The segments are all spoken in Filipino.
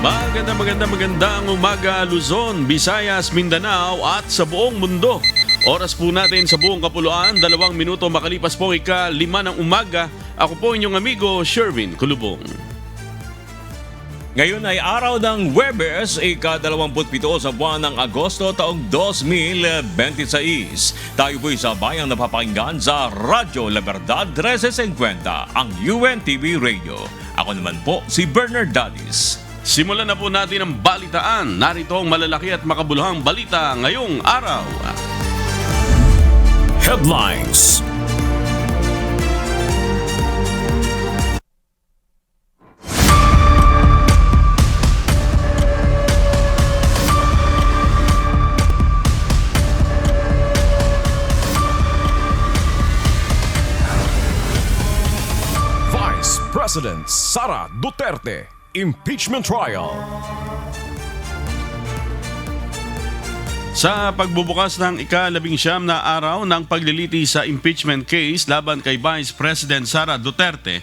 Magandang umaga Luzon, Visayas, Mindanao at sa buong mundo. Oras po natin sa buong kapuluan, 2 minuto makalipas po ika-5 ng umaga. Ako po inyong amigo Sherwin Kulubong. Ngayon ay araw ng Huwebes, ika-27 sa buwan ng Agosto taong 2026. Tayo po'y sabayang napapakinggan sa Radyo La Verdad 1350, ang UNTV Radio. Ako naman po si Bernard Dalis. Simulan na po natin ang balitaan. Narito ang malalaki at makabuluhang balita ngayong araw. Headlines. Vice President Sara Duterte, impeachment trial. Sa pagbubukas ng ika-19 na araw ng pagliliti sa impeachment case laban kay Vice President Sara Duterte,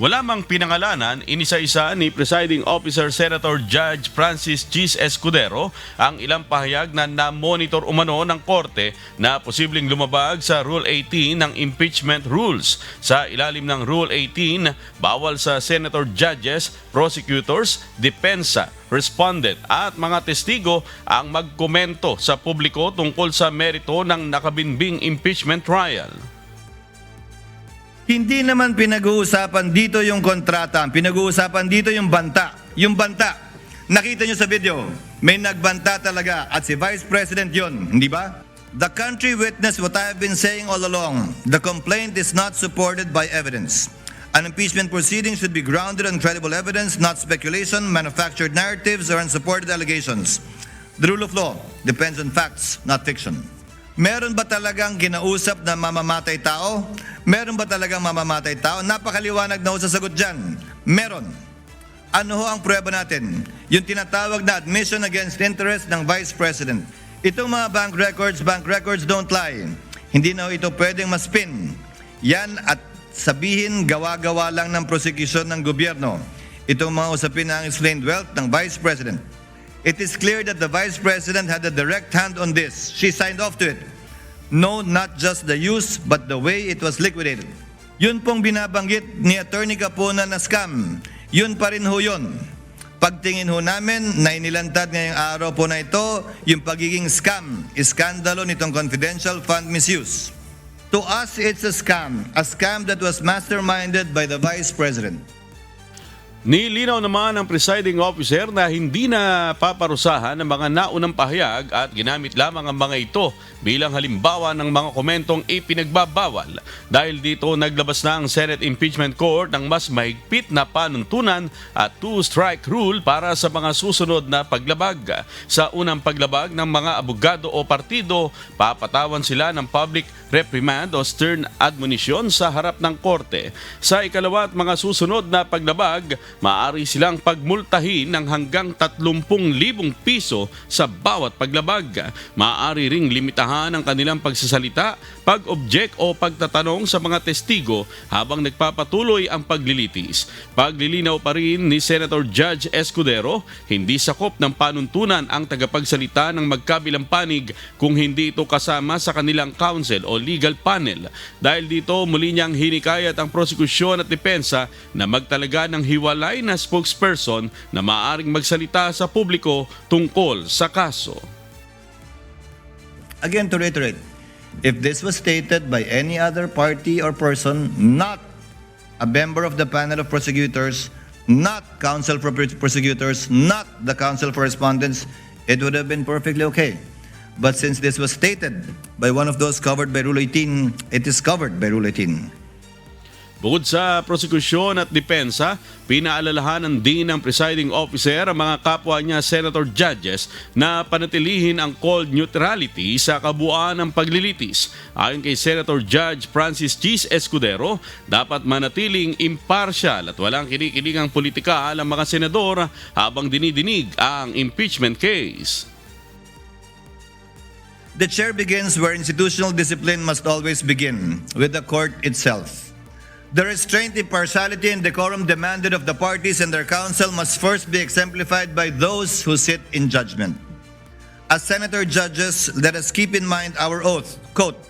wala mang pinangalanan, inisa-isa ni Presiding Officer Senator Judge Francis G. Escudero ang ilang pahayag na na-monitor umano ng korte na posibleng lumabag sa Rule 18 ng impeachment rules. Sa ilalim ng Rule 18, bawal sa senator judges, prosecutors, depensa, respondent at mga testigo ang magkomento sa publiko tungkol sa merito ng nakabinbing impeachment trial. Hindi naman pinag-uusapan dito yung kontrata, pinag-uusapan dito yung banta. Yung banta, nakita nyo sa video, may nagbanta talaga at si Vice President yun, hindi ba? The country witnessed what I have been saying all along. The complaint is not supported by evidence. An impeachment proceeding should be grounded on credible evidence, not speculation, manufactured narratives, or unsupported allegations. The rule of law depends on facts, not fiction. Meron ba talagang ginausap na mamamatay tao? Meron ba talagang mamamatay tao? Napakaliwanag na ho sa sagot dyan. Meron. Ano ho ang prueba natin? Yung tinatawag na admission against interest ng Vice President. Itong mga bank records don't lie. Hindi na ho ito pwedeng maspin. Yan at sabihin gawa-gawa lang ng prosecution ng gobyerno. Itong mga usapin na ang explained wealth ng Vice President. It is clear that the Vice President had a direct hand on this. She signed off to it. No, not just the use, but the way it was liquidated. Yun pong binabanggit ni Attorney Capona na scam. Yun pa rin ho yun. Pagtingin ho namin na inilantad ngayong araw po na ito, yung pagiging scam, iskandalo nitong confidential fund misuse. To us, it's a scam that was masterminded by the Vice President. Nilinaw naman ng presiding officer na hindi na paparusahan ng mga naunang pahayag at ginamit lamang ang mga ito bilang halimbawa ng mga komentong ipinagbabawal. Dahil dito naglabas na ang Senate Impeachment Court ng mas mahigpit na panuntunan at two-strike rule para sa mga susunod na paglabag. Sa unang paglabag ng mga abogado o partido, papatawan sila ng public reprimand o stern admonition sa harap ng korte. Sa ikalawa at mga susunod na paglabag, maaari silang pagmultahin ng hanggang 30,000 piso sa bawat paglabag. Maaari ring limitahan ang kanilang pagsasalita, pag-object o pagtatanong sa mga testigo habang nagpapatuloy ang paglilitis. Paglilinaw pa rin ni Senator Judge Escudero, hindi sakop ng panuntunan ang tagapagsalita ng magkabilang panig kung hindi ito kasama sa kanilang counsel o legal panel. Dahil dito muli niyang hinikayat ang prosekusyon at depensa na magtalaga ng hiwalay na spokesperson na maaaring magsalita sa publiko tungkol sa kaso. Again, to reiterate, if this was stated by any other party or person, not a member of the panel of prosecutors, not counsel for prosecutors, not the counsel for respondents, it would have been perfectly okay. But since this was stated by one of those covered by Rule 18, it is covered by Rule 18. Bukod sa prosekusyon at depensa, pinaalalahanan din ng presiding officer ang mga kapwa niya senator judges na panatilihin ang cold neutrality sa kabuuan ng paglilitis. Ayon kay Senator Judge Francis G. Escudero, dapat manatiling impartial at walang kinikilingang politikal ang mga senador habang dinidinig ang impeachment case. The chair begins where institutional discipline must always begin, with the court itself. The restraint, impartiality, and decorum demanded of the parties and their counsel must first be exemplified by those who sit in judgment. As senator judges, let us keep in mind our oath, quote,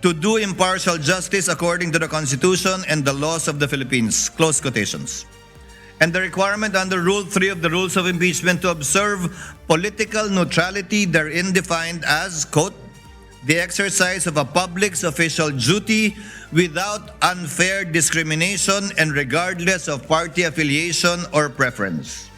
to do impartial justice according to the Constitution and the laws of the Philippines, close quotations. And the requirement under Rule 3 of the Rules of Impeachment to observe political neutrality therein defined as, quote, the exercise of a public's official duty without unfair discrimination and regardless of party affiliation or preference.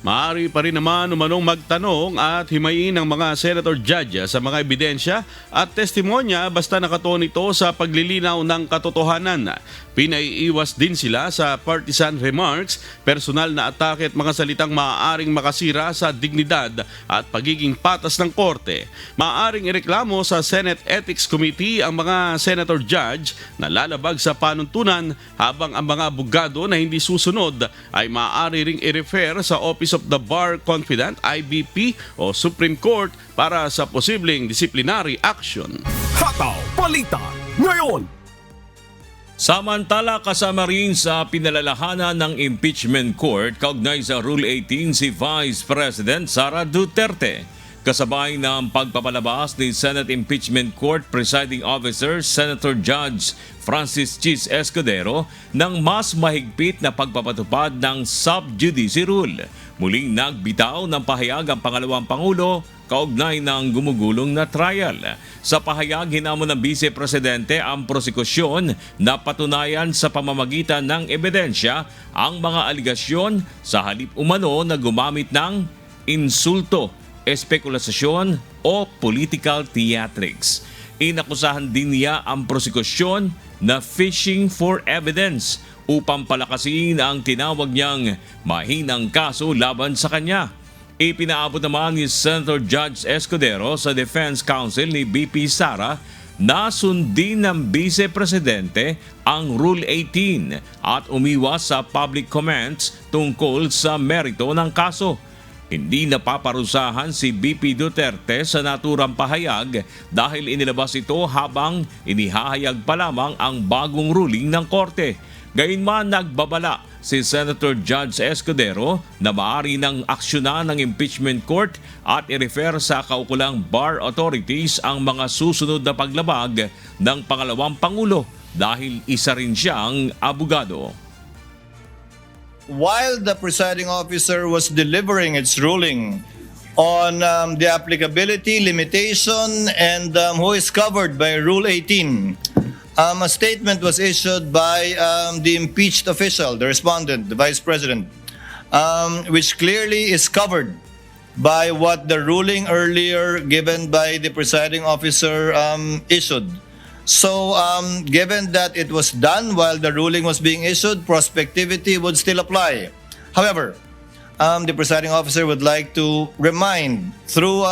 Maaari pa rin naman umanong magtanong at himayin ng mga senator judges sa mga ebidensya at testimonya basta nakatuon ito sa paglilinaw ng katotohanan. Pinaiiwas din sila sa partisan remarks, personal na atake at mga salitang maaaring makasira sa dignidad at pagiging patas ng korte. Maaaring ireklamo sa Senate Ethics Committee ang mga senator judge na lalabag sa panuntunan habang ang mga abogado na hindi susunod ay maaari ring i-refer sa Office of the Bar Confidant, IBP o Supreme Court para sa posibleng disciplinary action. Hataw Balita ngayon. Samantala, kasama rin sa pinalalahanan ng impeachment court kaugnay sa Rule 18 si Vice President Sara Duterte. Kasabay ng pagpapalabas ni Senate Impeachment Court Presiding Officer Senator Judge Francis Chis Escudero ng mas mahigpit na pagpapatupad ng sub judice rule. Muling nagbitaw ng pahayag ang pangalawang Pangulo kaugnay ng gumugulong na trial. Sa pahayag, hinamon ng Vice Presidente ang prosekusyon na patunayan sa pamamagitan ng ebidensya ang mga aligasyon sa halip umano na gumamit ng insulto, espekulasyon o political theatrics. Inakusahan din niya ang prosekusyon na fishing for evidence upang palakasin ang tinawag niyang mahinang kaso laban sa kanya. Ipinaabot naman ni Senator Judge Escudero sa Defense Counsel ni BP Sara na sundin ng Vice Presidente ang Rule 18 at umiwas sa public comments tungkol sa merito ng kaso. Hindi napaparusahan si BP Duterte sa naturang pahayag dahil inilabas ito habang inihahayag pa lamang ang bagong ruling ng korte. Gayunman, nagbabala si Senator Judge Escudero na maaari ng aksyonan ng impeachment court at i-refer sa kaukulang bar authorities ang mga susunod na paglabag ng pangalawang Pangulo dahil isa rin siyang abogado. While the presiding officer was delivering its ruling on the applicability, limitation, and who is covered by Rule 18, a statement was issued by the impeached official, the respondent, the Vice President, which clearly is covered by what the ruling earlier given by the presiding officer issued. So, given that it was done while the ruling was being issued, prospectivity would still apply. However, the presiding officer would like to remind through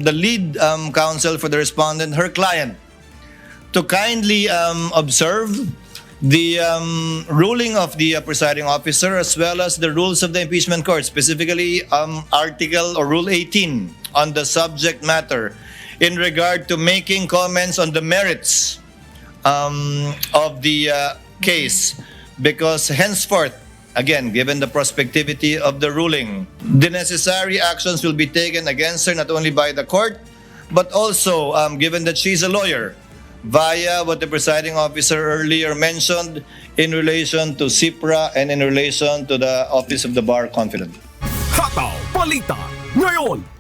the lead counsel for the respondent, her client, to kindly observe the ruling of the presiding officer as well as the rules of the impeachment court, specifically Article or Rule 18 on the subject matter in regard to making comments on the merits of the case, because henceforth, again, given the prospectivity of the ruling, the necessary actions will be taken against her not only by the court, but also, given that she's a lawyer, via what the presiding officer earlier mentioned in relation to CIPRA and in relation to the Office of the Bar Confidant. Hataw Balita ngayon.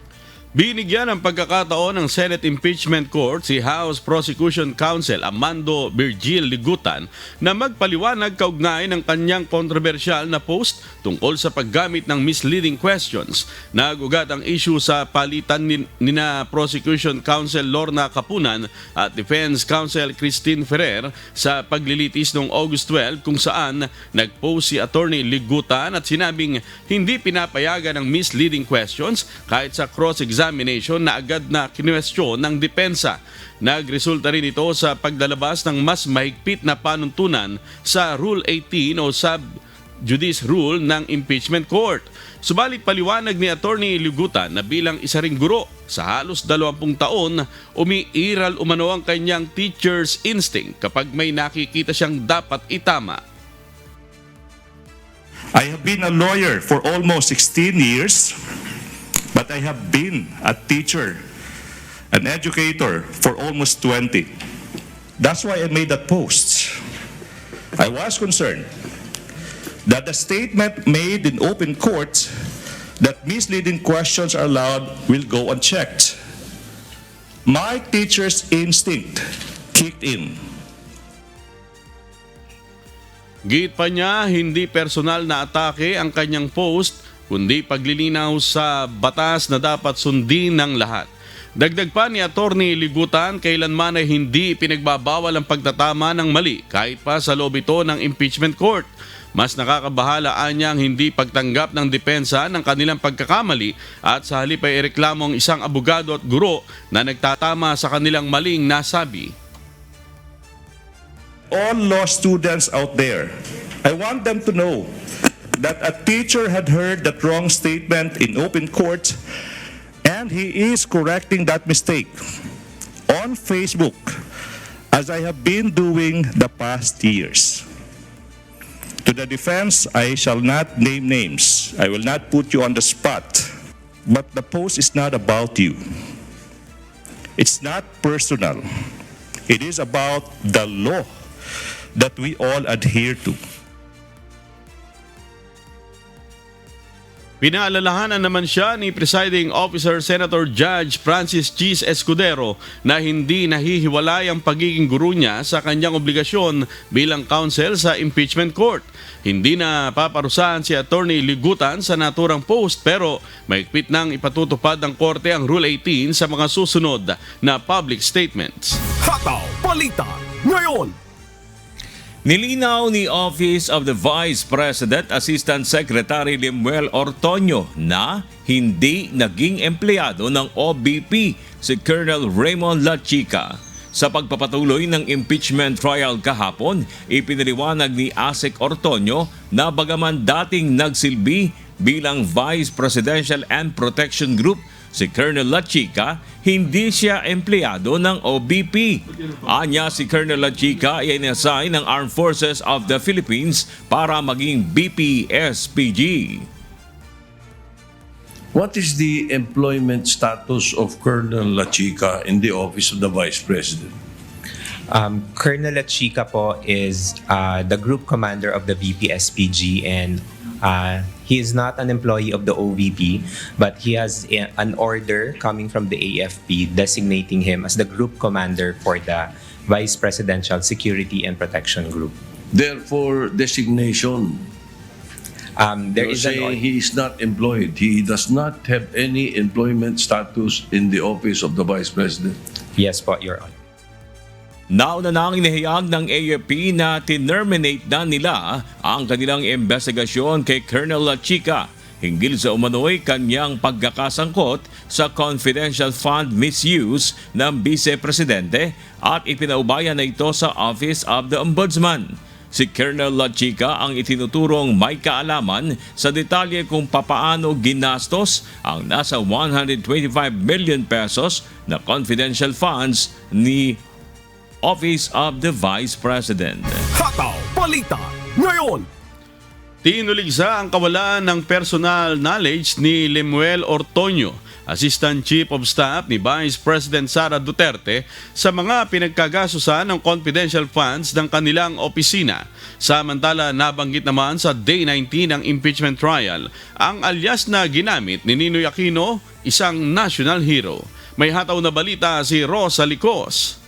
Binigyan ng pagkakataon ng Senate Impeachment Court si House Prosecution Counsel Amando Virgil Ligutan na magpaliwanag kaugnay ng kanyang kontrobersyal na post tungkol sa paggamit ng misleading questions. Nagugat ang issue sa palitan ni Prosecution Counsel Lorna Capunan at Defense Counsel Christine Ferrer sa paglilitis noong August 12 kung saan nagpost si Attorney Ligutan at sinabing hindi pinapayagan ng misleading questions kahit sa cross-examination na agad na kinwestiyon ng depensa. Nagresulta rin ito sa paglalabas ng mas mahigpit na panuntunan sa Rule 18 o sub judice rule ng impeachment court. Subalit paliwanag ni Attorney Ligutan na bilang isa ring guro sa halos 20 taon, umiiral umano ang kanyang teacher's instinct kapag may nakikita siyang dapat itama. I have been a lawyer for almost 16 years, but I have been a teacher, an educator for almost 20. That's why I made that post. I was concerned that the statement made in open court that misleading questions are allowed will go unchecked. My teacher's instinct kicked in. Git pa niya, hindi personal na atake ang kanyang post, kundi paglilinaw sa batas na dapat sundin ng lahat. Dagdag pa ni Attorney Ligutan, kailanman ay hindi pinagbabawal ang pagtatama ng mali kahit pa sa loob ito ng impeachment court. Mas nakakabahalaan niya ang hindi pagtanggap ng depensa ng kanilang pagkakamali at sa halip ay ireklamo ang isang abogado at guro na nagtatama sa kanilang maling nasabi. All law students out there, I want them to know that a teacher had heard that wrong statement in open court and he is correcting that mistake on Facebook as I have been doing the past years. To the defense, I shall not name names. I will not put you on the spot. But the post is not about you. It's not personal. It is about the law that we all adhere to. Pinaalalahanan naman siya ni Presiding Officer Senator Judge Francis Cheese Escudero na hindi nahihiwalay ang pagiging guro niya sa kanyang obligasyon bilang counsel sa impeachment court. Hindi na paparusahan si Attorney Ligutan sa naturang post pero maigpit nang ipatutupad ng korte ang Rule 18 sa mga susunod na public statements. Hataw Balita ngayon. Nilinaw ni Office of the Vice President Assistant Secretary Lemuel Ortonio na hindi naging empleyado ng OBP si Colonel Raymond Lachica. Sa pagpapatuloy ng impeachment trial kahapon, ipinaliwanag ni ASEC Ortonio na bagaman dating nagsilbi bilang Vice Presidential and Protection Group si Colonel Lachica, hindi siya empleyado ng OBP. Anya si Colonel Lachica ay inassign ng Armed Forces of the Philippines para maging BP-SPG. What is the employment status of Colonel Lachica in the Office of the Vice President? Colonel Lachica po is the group commander of the VP-SPG and he is not an employee of the OVP, but he has an order coming from the AFP designating him as the group commander for the Vice Presidential Security and Protection Group. Therefore, designation. There You is say an he is not employed. He does not have any employment status in the Office of the Vice President. yes po, Your Honor. Nauna nang inihayag ng AFP na tinerminate na nila ang kanilang investigasyon kay Colonel Lachica hinggil sa umano'y kanyang pagkakasangkot sa confidential fund misuse ng Vice Presidente at ipinaubayan na ito sa Office of the Ombudsman. Si Colonel Lachica ang itinuturong may kaalaman sa detalye kung papaano ginastos ang nasa 125 million pesos na confidential funds ni Office of the Vice President. Hataw Balita ngayon. Tinuligsa ang kawalan ng personal knowledge ni Lemuel Ortonio, Assistant Chief of Staff ni Vice President Sara Duterte sa mga pinagkagasusan ng confidential funds ng kanilang opisina. Samantala, nabanggit naman sa Day 19 ng impeachment trial ang alias na ginamit ni Ninoy Aquino, isang national hero. May hataw na balita si Rosa Licos.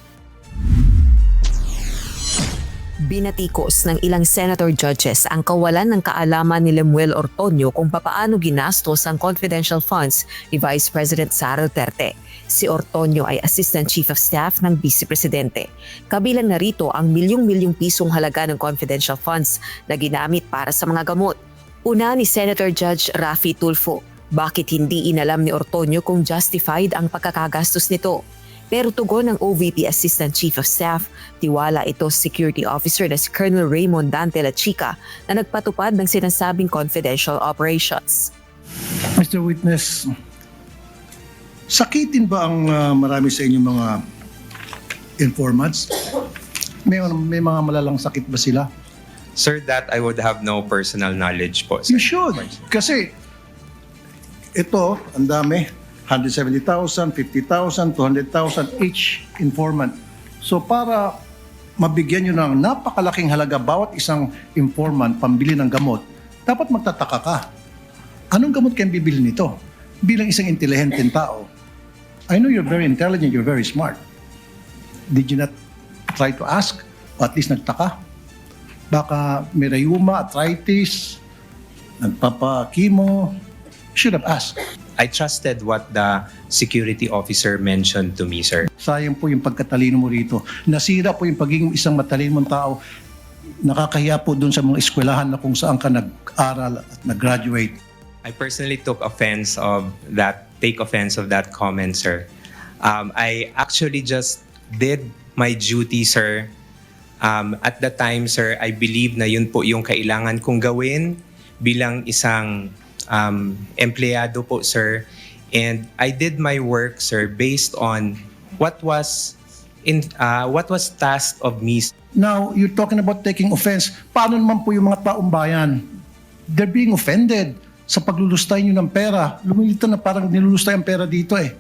Binatikos ng ilang senator judges ang kawalan ng kaalaman ni Lemuel Ortonio kung papaano ginastos ang confidential funds ni Vice President Sara Duterte. Si Ortonio ay Assistant Chief of Staff ng Vice Presidente. Kabilang na rito ang milyong-milyong pisong halaga ng confidential funds na ginamit para sa mga gamot. Una ni Senator Judge Raffy Tulfo, bakit hindi inalam ni Ortonio kung justified ang pagkakagastos nito? Pero tugon ng OVP Assistant Chief of Staff, tiwala ito sa security officer na si Colonel Raymond Dante Lachica na nagpatupad ng sinasabing confidential operations. Mr. Witness, sakitin ba ang marami sa inyong mga informants? May mga malalang sakit ba sila? Sir, that I would have no personal knowledge po, You sir. should. Kasi ito, ang dami. 170,000, 50,000, 200,000 each informant. So para mabigyan nyo ng napakalaking halaga bawat isang informant pambili ng gamot, dapat magtataka ka. Anong gamot kayong bibili nito? Bilang isang intelihenteng tao, I know you're very intelligent, you're very smart. Did you not try to ask? O at least nagtaka? Baka may rheuma, arthritis, nagpapakimo. Should have asked. I trusted what the security officer mentioned to me, sir. Sayang po yung pagkatalino mo rito. Nasira po yung pagiging isang matalino mong tao. Nakakahiya po dun sa mga eskwelahan na kung saan ka nag-aral at nag-graduate. I personally take offense of that comment, sir. I actually just did my duty, sir. At the time, sir, I believe na yun po yung kailangan kong gawin bilang isang empleyado po, sir. And I did my work, sir, based on what was tasked of me. Now, you're talking about taking offense. Paano naman po yung mga taong bayan? They're being offended sa paglulustay nyo ng pera. Lumilito na parang nilulustay ang pera dito eh.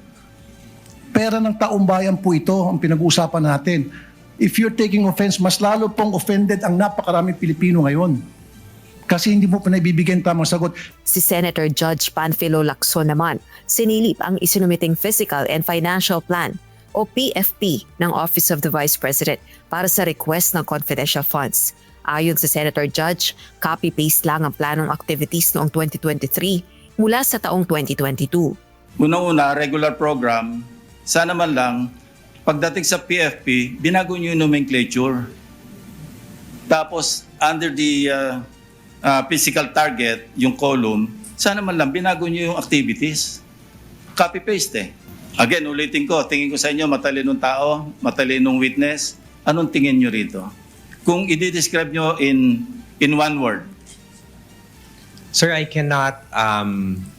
Pera ng taong bayan po ito ang pinag-uusapan natin. If you're taking offense, mas lalo pong offended ang napakaraming Pilipino ngayon. Kasi hindi mo pa naibibigyan tamang sagot. Si Senator Judge Panfilo Lacson naman, sinilip ang isinumiting Physical and Financial Plan o PFP ng Office of the Vice President para sa request ng confidential funds. Ayon sa Senator Judge, copy-paste lang ang planong activities noong 2023 mula sa taong 2022. Una-una, regular program, sana man lang, pagdating sa PFP, binago nyo yung nomenclature. Tapos, under the physical target, yung column, sana man lang, binago nyo yung activities. Copy-paste eh. Again, ulitin ko, tingin ko sa inyo, matalinong tao, matalinong witness, anong tingin nyo rito? Kung i-describe nyo in one word. Sir, I cannot...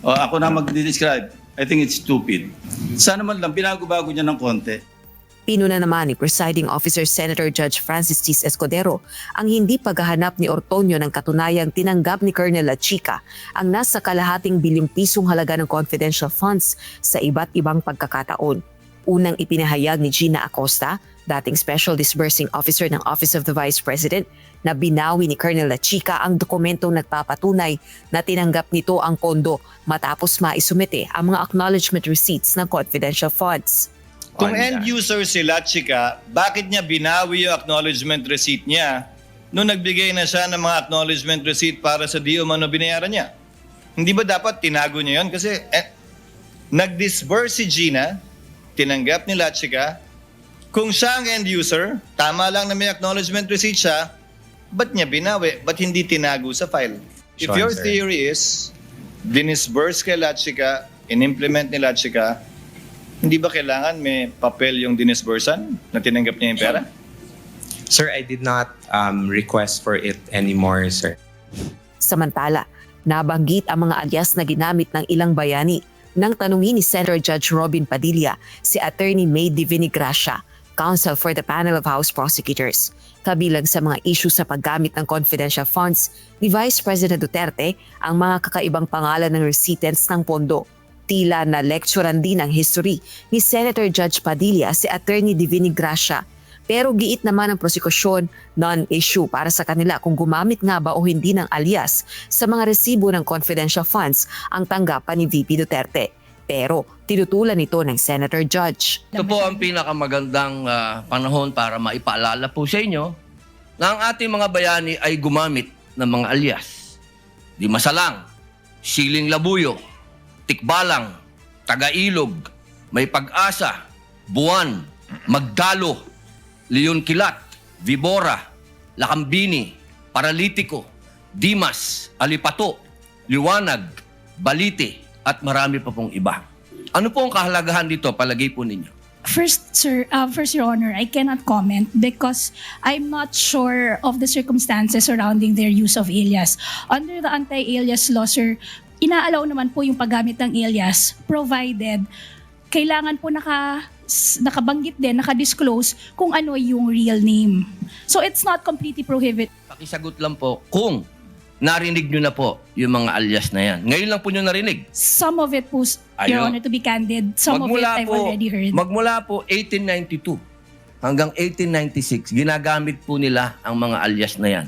Ako na mag-describe. I think it's stupid. Sana man lang, binago-bago niya ng konti. Pinuna naman ni Presiding Officer Senator Judge Francis T. Escudero ang hindi paghahanap ni Ortonio ng katunayang tinanggap ni Colonel Lachica ang nasa kalahating bilyong pisong halaga ng confidential funds sa iba't ibang pagkakataon. Unang ipinahayag ni Gina Acosta, dating Special Disbursing Officer ng Office of the Vice President, na binawi ni Colonel Lachica ang dokumentong nagpapatunay na tinanggap nito ang pondo matapos maisumite ang mga acknowledgement receipts ng confidential funds. Kung end user si Lachica, bakit niya binawi yung acknowledgement receipt niya nung nagbigay na siya ng mga acknowledgement receipt para sa di umano binayaran niya? Hindi ba dapat tinago niya yun? Kasi nag-disburse si Gina, tinanggap ni Lachica. Kung siya ang end user, tama lang na may acknowledgement receipt siya, ba't niya binawi? Ba't hindi tinago sa file? If Sure, your sir. theory is dinisburse kay Lachica, in-implement ni Lachica, hindi ba kailangan may papel yung dinisbursan na tinanggap niya yung pera? Sir, I did not request for it anymore, sir. Samantala, nabanggit ang mga alias na ginamit ng ilang bayani nang tanungin ni Senator Judge Robin Padilla si Attorney May Divinigracia, Counsel for the Panel of House Prosecutors. Kabilang sa mga issue sa paggamit ng confidential funds ni Vice President Duterte ang mga kakaibang pangalan ng recipients ng pondo. Tila na lecturean din ang history ni Senator Judge Padilla si Attorney Divinigracia. Pero giit naman ang prosekusyon, non-issue para sa kanila kung gumamit nga ba o hindi ng alias sa mga resibo ng confidential funds ang tanggapan ni VP Duterte. Pero tinutulan ito ng Senator Judge. Ito po ang pinakamagandang panahon para maipaalala po sa inyo na ang ating mga bayani ay gumamit ng mga alias. Di Masalang, Siling Labuyo, Tikbalang, Tagailog, May Pag-asa, Buwan, Magdalo, Leon Kilat, Vibora, Lakambini, Paralitiko, Dimas, Alipato, Liwanag, Balite, at marami pa pong iba. Ano po ang kahalagahan dito, palagay po ninyo? First, Your Honor, I cannot comment because I'm not sure of the circumstances surrounding their use of alias. Under the anti-alias law, sir, inaalaw naman po yung paggamit ng alias provided kailangan po nakabanggit din, nakadisclose kung ano yung real name. So it's not completely prohibited. Pakisagot lang po kung narinig nyo na po yung mga alias na yan. Ngayon lang po nyo narinig. Some of it po, Your Ayun. Honor, to be candid, some of it I've already heard. Magmula po 1892 hanggang 1896, ginagamit po nila ang mga alias na yan.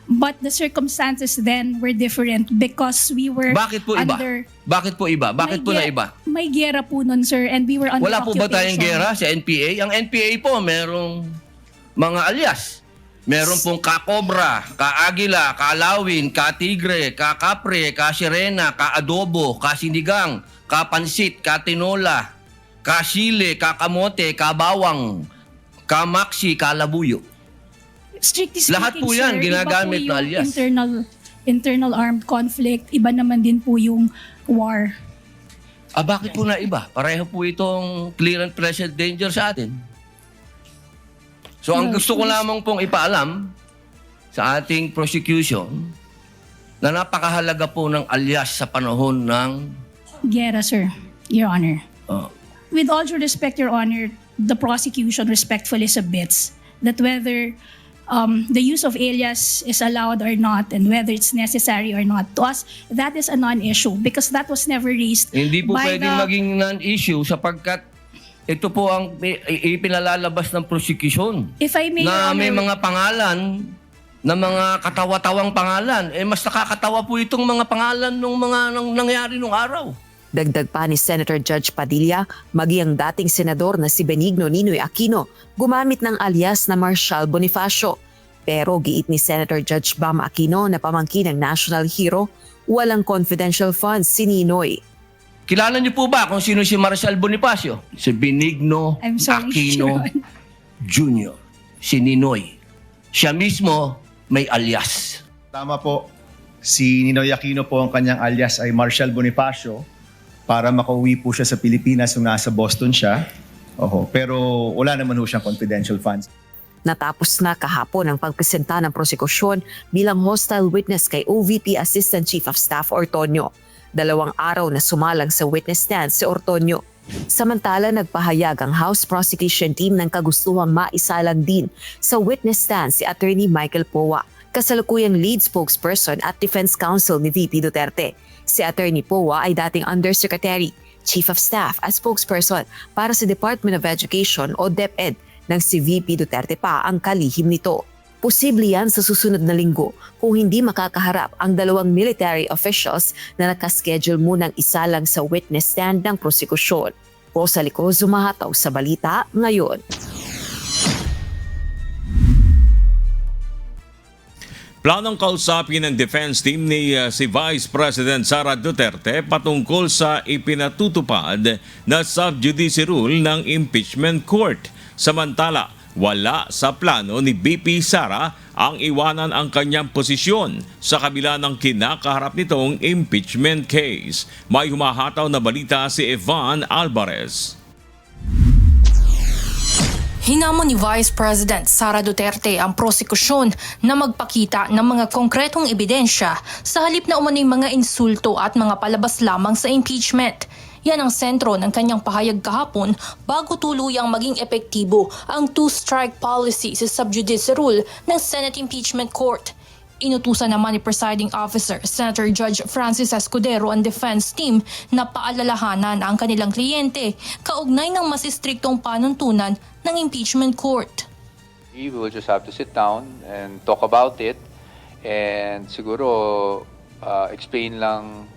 But the circumstances then were different because we were Bakit po iba? under... Bakit po iba? Bakit po na iba? May gera po nun, sir, and we were under Wala po ba tayong occupation. gera sa NPA? Ang NPA po, merong mga alias. Meron pong ka-Cobra, ka-Agila, ka-Lawin, ka-Tigre, ka-Kapre, ka-Sirena, ka-Adobo, ka-Sinigang, ka-Pansit, ka-Tinola, ka-Sile, ka-Kamote, ka-Bawang, ka-Maxi, ka-Labuyo. Strictly speaking, Lahat po yan, sir, ginagamit iba po na yung alias. internal armed conflict, iba naman din po yung war. Bakit po na iba? Pareho po itong clear and present danger sa atin. So ang gusto ko lamang pong ipaalam sa ating prosecution na napakahalaga po ng alias sa panahon ng... Gera, sir, Your Honor. Oh. With all due respect, Your Honor, the prosecution respectfully submits that whether the use of alias is allowed or not and whether it's necessary or not, to us, that is a non-issue because that was never raised Hindi po by pwedeng the... maging non-issue sapagkat ito po ang ipinalalabas ng prosecution. If I may, Na Your may Honor, mga pangalan, na mga katawa-tawang pangalan. Mas nakakatawa po itong mga pangalan ng mga nangyari nung araw. Dagdag pa ni Senator Judge Padilla, maging ang dating senador na si Benigno Ninoy Aquino gumamit ng alias na Marshal Bonifacio. Pero giit ni Senator Judge Bam Aquino na pamangkin ng national hero, walang confidential funds si Ninoy. Kilala niyo po ba kung sino si Marshal Bonifacio? Si Benigno I'm sorry, Aquino Sharon. Jr. Si Ninoy. Siya mismo may alias. Tama po. Si Ninoy Aquino po ang kanyang alias ay Marshal Bonifacio para makauwi po siya sa Pilipinas nung nasa Boston siya. Pero wala naman ho siyang confidential funds. Natapos na kahapon ang pagpresenta ng prosekusyon bilang hostile witness kay OVP Assistant Chief of Staff Ortonio. 2 araw na sumalang sa witness stand si Ortonio. Samantala, nagpahayag ang House Prosecution Team ng kagustuhang maisalang din sa witness stand si Attorney Michael Powa, kasalukuyang lead spokesperson at Defense Counsel ni VP Duterte. Si Attorney Powa ay dating Undersecretary, Chief of Staff at spokesperson para sa Department of Education o DepEd ng si VP Duterte pa ang kalihim nito. Posible yan sa susunod na linggo kung hindi makakaharap ang 2 military officials na nakaschedule munang isalang sa witness stand ng prosekusyon. Rosa Licoz, Zumahataw sa Balita Ngayon. Planong kausapin ng defense team ni si Vice President Sara Duterte patungkol sa ipinatutupad na sub-judice rule ng impeachment court. Samantala, wala sa plano ni BP Sara ang iwanan ang kanyang posisyon sa kabila ng kinakaharap nitong impeachment case. May humahataw na balita si Evan Alvarez. Hinamon ni Vice President Sara Duterte ang prosekusyon na magpakita ng mga konkretong ebidensya sa halip na umano'y mga insulto at mga palabas lamang sa impeachment. Yan ang sentro ng kanyang pahayag kahapon bago tuluyang maging epektibo ang two-strike policy sa sub-judice rule ng Senate Impeachment Court. Inutusan naman ni Presiding Officer Senator Judge Francis Escudero ang defense team na paalalahanan ang kanilang kliyente kaugnay ng mas istriktong panuntunan ng impeachment court. We will just have to sit down and talk about it and siguro explain lang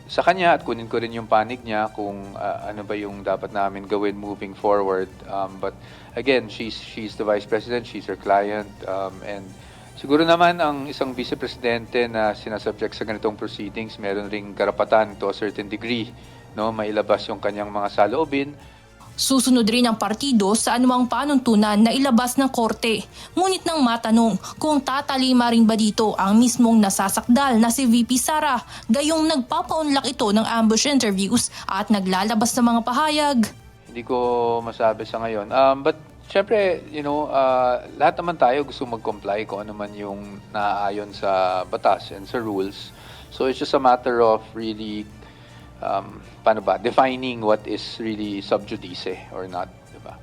sa kanya at kunin ko rin yung panig niya kung ano ba yung dapat namin gawin moving forward. But again, she's the Vice President, she's her client, and siguro naman ang isang Vice Presidente na sinasubject sa ganitong proceedings, meron ring karapatan to a certain degree, no, mailabas yung kanyang mga saloobin. Susunod rin ang partido sa anumang panuntunan na ilabas ng korte. Ngunit nang matanong kung tatalima rin ba dito ang mismong nasasakdal na si VP Sara, gayong nagpapaunlak ito ng ambush interviews at naglalabas ng mga pahayag. Hindi Hindi ko masabi sa ngayon. But syempre, lahat naman tayo gusto mag-comply kung ano man yung naaayon sa batas and sa rules. So it's just a matter of really, defining what is really sub judice or not, diba?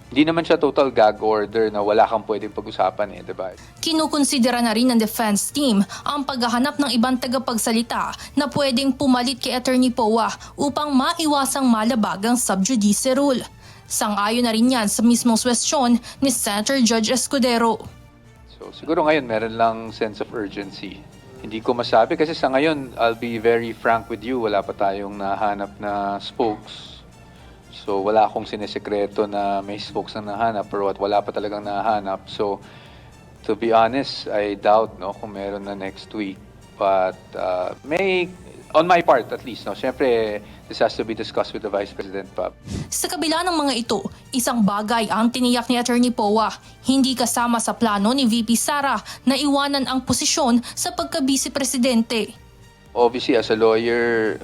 Hindi naman siya total gag order na wala kang pwedeng pag-usapan diba? Kinukonsidera na rin ng defense team ang paghahanap ng ibang tagapagsalita na pwedeng pumalit kay Attorney Poa upang maiwasang malabag ang sub judice rule. Sang-ayon na rin yan sa mismong suwestyon ni Senator Judge Escudero. So siguro ngayon meron lang sense of urgency. Hindi ko masabi kasi sa ngayon, I'll be very frank with you, wala pa tayong nahanap na spokes. So wala akong sinesekreto na may spokes na nahanap pero wala pa talagang nahanap. So to be honest, I doubt kung meron na next week. But may, on my part at least, syempre this has to be discussed with the Vice President pa. Sa kabila ng mga ito, isang bagay ang tiniyak ni Attorney Poa, hindi kasama sa plano ni VP Sara na iwanan ang posisyon sa pagka-Vice Presidente. Obviously as a lawyer,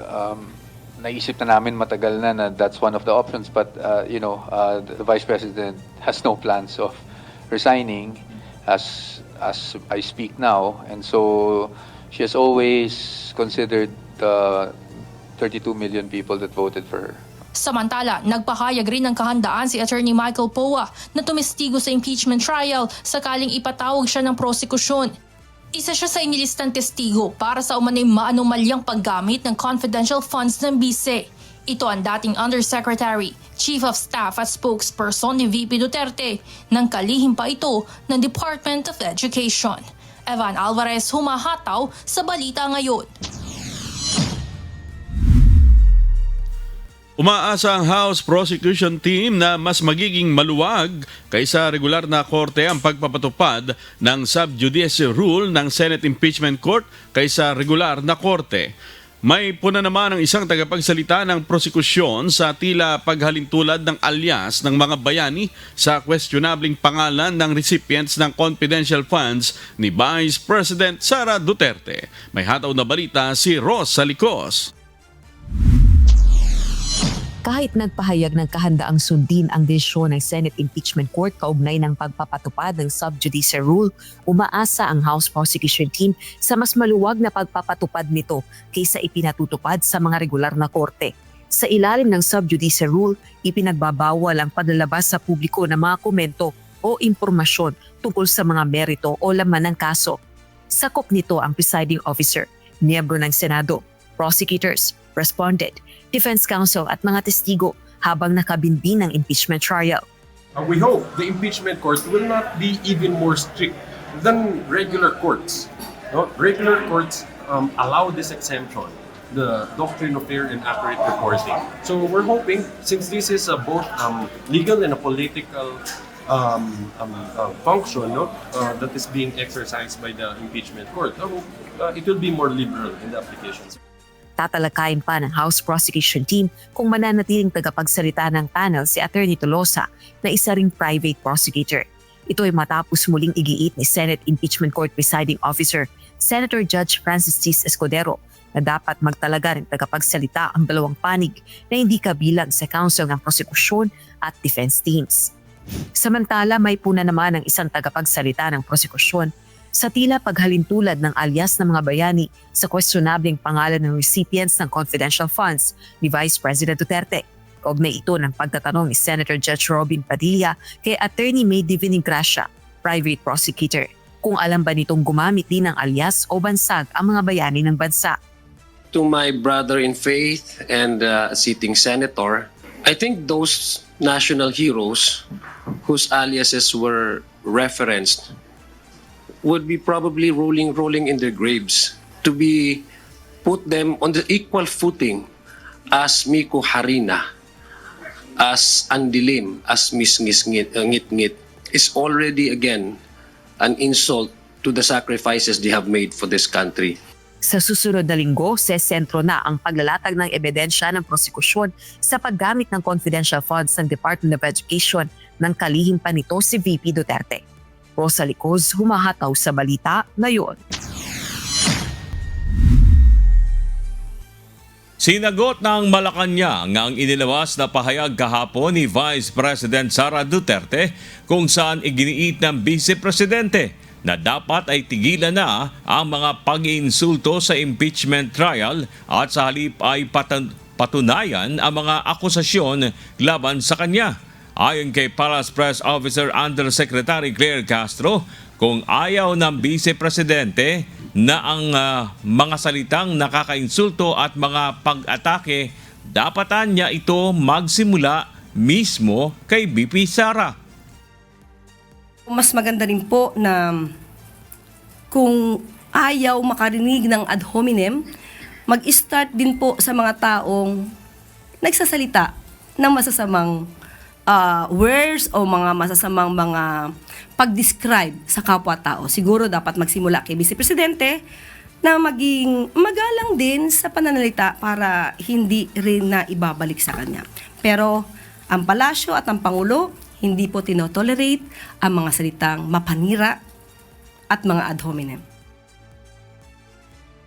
naisip na namin matagal na that's one of the options, but the Vice President has no plans of resigning as I speak now, and so she has always considered the 32 million people that voted for her. Samantala, nagpahayag rin ng kahandaan si Attorney Michael Poa na tumestigo sa impeachment trial sakaling ipatawag siya ng prosekusyon. Isa siya sa inilistang testigo para sa umanay maanomalyang paggamit ng confidential funds ng bise. Ito ang dating Undersecretary, Chief of Staff at spokesperson ni VP Duterte nang kalihim pa ito ng Department of Education. Evan Alvarez humahataw sa Balita Ngayon. Umaasa ang House Prosecution Team na mas magiging maluwag kaysa regular na korte ang pagpapatupad ng sub judice rule ng Senate Impeachment Court kaysa regular na korte. May puna naman ang isang tagapagsalita ng prosekusyon sa tila paghalintulad ng alias ng mga bayani sa questionabling pangalan ng recipients ng confidential funds ni Vice President Sara Duterte. May hataw na balita si Ross Salicos. Kahit nagpahayag ng kahandaang sundin ang desisyon ng Senate Impeachment Court kaugnay ng pagpapatupad ng sub judice rule, umaasa ang House Prosecution Team sa mas maluwag na pagpapatupad nito kaysa ipinatutupad sa mga regular na korte. Sa ilalim ng sub judice rule, ipinagbabawal ang paglalabas sa publiko ng mga komento o impormasyon tungkol sa mga merito o laman ng kaso. Sakop nito ang presiding officer, miyembro ng Senado, prosecutors, respondent, defense counsel at mga testigo habang nakabinbin ng impeachment trial. We hope the impeachment court will not be even more strict than regular courts. Regular courts allow this exemption, the doctrine of fair and accurate reporting. So we're hoping, since this is both legal and a political function that is being exercised by the impeachment court, it will be more liberal in the applications. Tatalakayin pa ng House Prosecution Team kung mananatiling tagapagsalita ng panel si Attorney Tolosa na isa ring private prosecutor. Ito ay matapos muling igiit ni Senate Impeachment Court Presiding Officer Senator Judge Francis C. Escudero na dapat magtalaga ng tagapagsalita ang dalawang panig na hindi kabilang sa counsel ng prosekusyon at defense teams. Samantala, may puna naman ng isang tagapagsalita ng prosekusyon sa tila paghalintulad ng alias ng mga bayani sa questionabling pangalan ng recipients ng confidential funds ni Vice President Duterte. Kaugnay ito ng pagtatanong ni Senator Judge Robin Padilla kay Attorney May Divine Gracia, private prosecutor, kung alam ba nitong gumamit din ng alias o bansag ang mga bayani ng bansa. To my brother in faith and sitting senator, I think those national heroes whose aliases were referenced would be probably rolling in their graves to be put them on the equal footing as Miko Harina, as Andilim, as Miss Ngit-Ngit is already again an insult to the sacrifices they have made for this country. Sa susunod na linggo, sesentro na ang paglalatag ng ebidensya ng prosekusyon sa paggamit ng confidential funds ng Department of Education ng kalihim pa nito si VP Duterte. Rosa Licos, humahataw sa Balita Ngayon. Sinagot ng Malacanang ang inilawas na pahayag kahapon ni Vice President Sara Duterte kung saan iginiit ng Vice Presidente na dapat ay tigilan na ang mga pag-iinsulto sa impeachment trial at sa halip ay patunayan ang mga akusasyon laban sa kanya. Ayon kay Palace Press Officer Undersecretary Claire Castro, kung ayaw ng Vice Presidente na ang mga salitang nakakainsulto at mga pag-atake, dapatan niya ito magsimula mismo kay VP Sara. Mas maganda rin po na kung ayaw makarinig ng ad hominem, mag-start din po sa mga taong nagsasalita ng masasamang words o mga masasamang mga pag-describe sa kapwa-tao. Siguro dapat magsimula kay Vice Presidente na maging magalang din sa pananalita para hindi rin na ibabalik sa kanya. Pero ang palasyo at ang Pangulo hindi po tinotolerate ang mga salitang mapanira at mga ad hominem.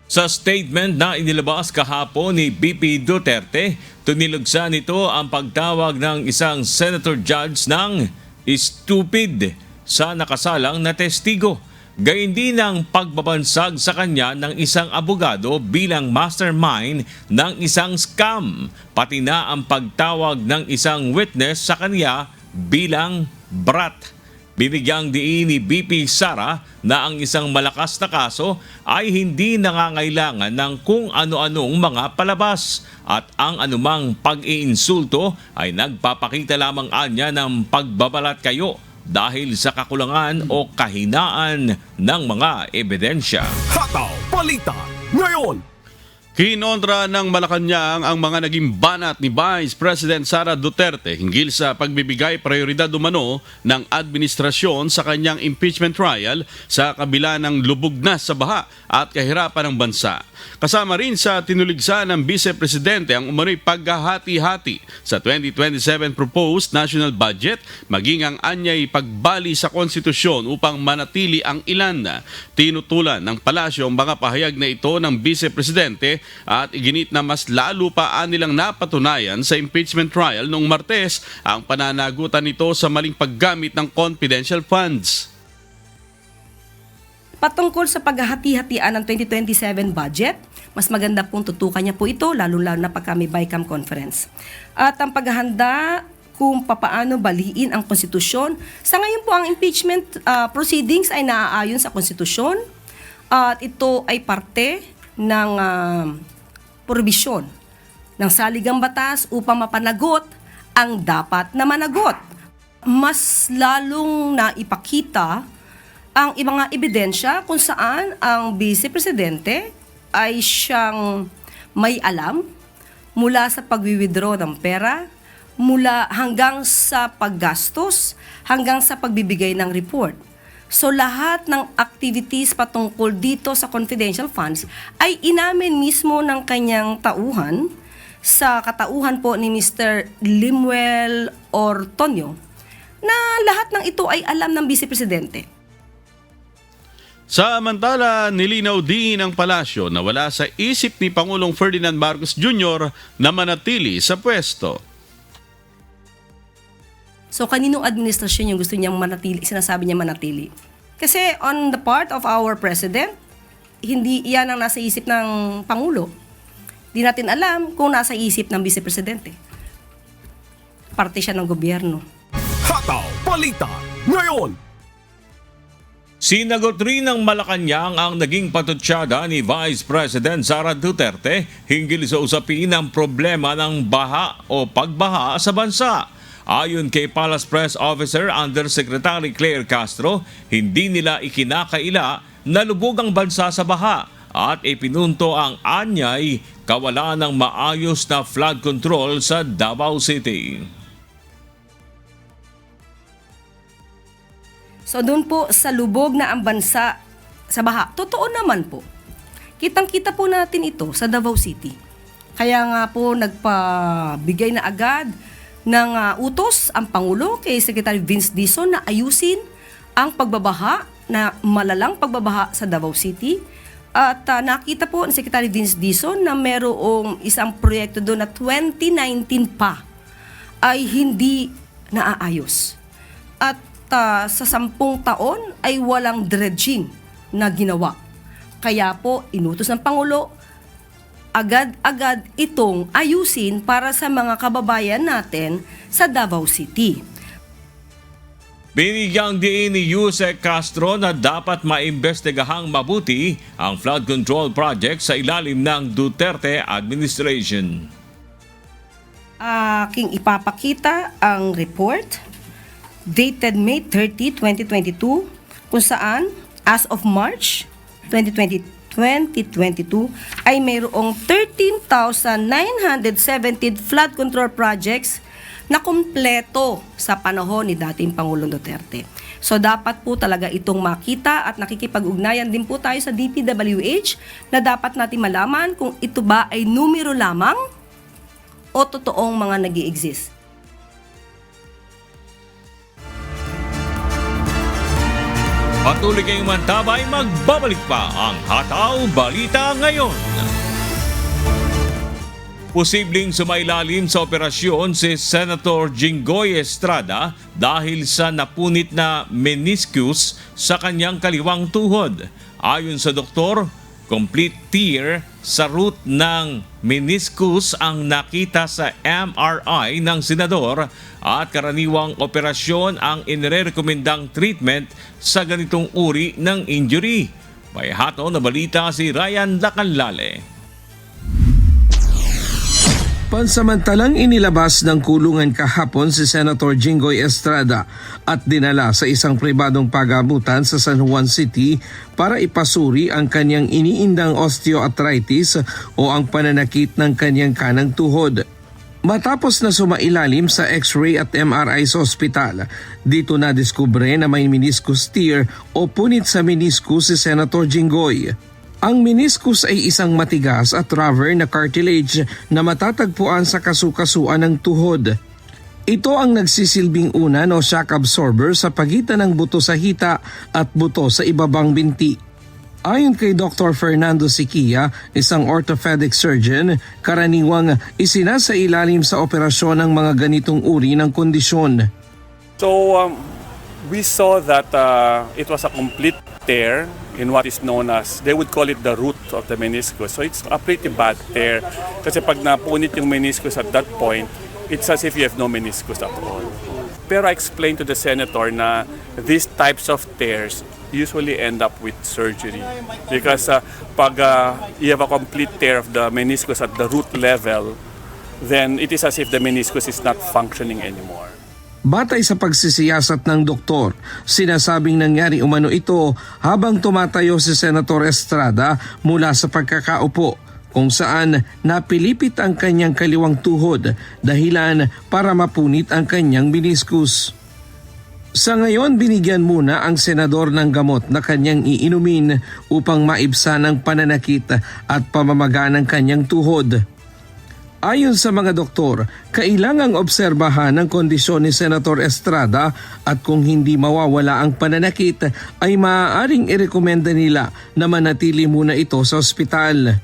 Sa statement na inilabas kahapon ni BP Duterte, tunilagsa nito ang pagtawag ng isang senator judge ng stupid sa nakasalang na testigo. Gayun din ang pagbabansag sa kanya ng isang abogado bilang mastermind ng isang scam, pati na ang pagtawag ng isang witness sa kanya bilang brat. Binigyang diin ni BP Sara na ang isang malakas na kaso ay hindi nangangailangan ng kung ano-anong mga palabas at ang anumang pag-iinsulto ay nagpapakita lamang anya ng pagbabalat kayo dahil sa kakulangan o kahinaan ng mga ebidensya. Hataw Balita ngayon. Kinontra ng Malacanang ang mga naging banat ni Vice President Sara Duterte hinggil sa pagbibigay prioridad umano ng administrasyon sa kanyang impeachment trial sa kabila ng lubog na sa baha at kahirapan ng bansa. Kasama rin sa tinuligsa ng Vice Presidente ang umano'y paghahati-hati sa 2027 proposed national budget maging ang anyay pagbali sa konstitusyon upang manatili ang ilan. Tinutulan ng palasyo ang mga pahayag na ito ng Vice Presidente at iginit na mas lalo pa nilang napatunayan sa impeachment trial noong Martes ang pananagutan nito sa maling paggamit ng confidential funds. Patungkol sa paghahati-hatian ng 2027 budget, mas maganda pong tutukan niya po ito, lalo-lalo na pagka may BICAM conference. At ang paghahanda kung papaano baliin ang konstitusyon. Sa ngayon po, ang impeachment proceedings ay naaayon sa konstitusyon at ito ay parte ng probisyon ng saligang batas upang mapanagot ang dapat na managot. Mas lalong naipakita ang mga ebidensya kung saan ang Vice Presidente ay siyang may alam mula sa pagwi-withdraw ng pera, mula hanggang sa paggastos, hanggang sa pagbibigay ng report. So lahat ng activities patungkol dito sa confidential funds ay inamin mismo ng kanyang tauhan sa katauhan po ni Mr. Lemuel Ortonio na lahat ng ito ay alam ng Vice Presidente. Samantala, nilinaw din ng palasyo na wala sa isip ni Pangulong Ferdinand Marcos Jr. na manatili sa pwesto. So kaninong administrasyon yung gusto niyang manatili, sinasabi niya manatili? Kasi on the part of our president, hindi iyan ang nasa isip ng Pangulo. Di natin alam kung nasa isip ng Vice Presidente. Parte siya ng gobyerno. Hataw Balita ngayon. Sinagot rin ng Malacanang ang naging patutsada ni Vice President Sara Duterte hinggil sa usapin ng problema ng baha o pagbaha sa bansa. Ayon kay Palace Press Officer Undersecretary Claire Castro, hindi nila ikinakaila na lubog ang bansa sa baha at ipinunto ang anyay kawalan ng maayos na flood control sa Davao City. So doon po sa lubog na ang bansa sa baha, totoo naman po. Kitang-kita po natin ito sa Davao City. Kaya nga po nagpabigay na agad ng utos ang Pangulo kay Secretary Vince Dizon na ayusin ang pagbabaha, na malalang pagbabaha sa Davao City At nakita po ni Secretary Vince Dizon na merong isang proyekto doon na 2019 pa ay hindi naaayos. At sa 10 taon ay walang dredging na ginawa. Kaya po, inutos ng Pangulo, agad-agad itong ayusin para sa mga kababayan natin sa Davao City. Binigyang diin ni Yusek Castro na dapat maimbestigahang mabuti ang flood control project sa ilalim ng Duterte administration. Aking ipapakita ang report dated May 30, 2022 kung saan as of March 2022 ay mayroong 13,917 flood control projects na kumpleto sa panahon ni dating Pangulong Duterte. So dapat po talaga itong makita at nakikipag-ugnayan din po tayo sa DPWH na dapat natin malaman kung ito ba ay numero lamang o totoong mga nag-i-exist. Patuloy kayong mantabay, magbabalik pa ang Hataw Balita Ngayon. Posibleng sumailalim sa operasyon si Senator Jinggoy Estrada dahil sa napunit na meniscus sa kanyang kaliwang tuhod. Ayon sa doktor, complete tear sa root ng meniscus ang nakita sa MRI ng senador at karaniwang operasyon ang inirekomendang treatment sa ganitong uri ng injury. May hataw na balita si Ryan Lacanlale. Pansamantalang inilabas ng kulungan kahapon si Senator Jinggoy Estrada at dinala sa isang pribadong pagamutan sa San Juan City para ipasuri ang kanyang iniindang osteoarthritis o ang pananakit ng kanyang kanang tuhod. Matapos na sumailalim sa X-ray at MRI sa ospital, dito na diskubre na may meniscus tear o punit sa meniscus si Senator Jinggoy. Ang meniscus ay isang matigas at rubber na cartilage na matatagpuan sa kasukasuan ng tuhod. Ito ang nagsisilbing unan o shock absorber sa pagitan ng buto sa hita at buto sa ibabang binti. Ayon kay Dr. Fernando Siquia, isang orthopedic surgeon, karaniwang isinasailalim sa operasyon ng mga ganitong uri ng kondisyon. So we saw that it was a complete tear in what is known as, they would call it the root of the meniscus. So it's a pretty bad tear. Kasi pag napunit yung meniscus at that point, it's as if you have no meniscus at all. Pero I explained to the senator na these types of tears usually end up with surgery. Because pag you have a complete tear of the meniscus at the root level, then it is as if the meniscus is not functioning anymore. Batay sa pagsisiyasat ng doktor, sinasabing nangyari umano ito habang tumatayo si Senator Estrada mula sa pagkakaupo, kung saan napilipit ang kanyang kaliwang tuhod dahilan para mapunit ang kanyang meniscus. Sa ngayon, binigyan muna ang senador ng gamot na kanyang iinumin upang maibsan ang pananakit at pamamaga ng kanyang tuhod. Ayon sa mga doktor, kailangang obserbahan ang kondisyon ni Senator Estrada at kung hindi mawawala ang pananakit ay maaaring irekomenda nila na manatili muna ito sa ospital.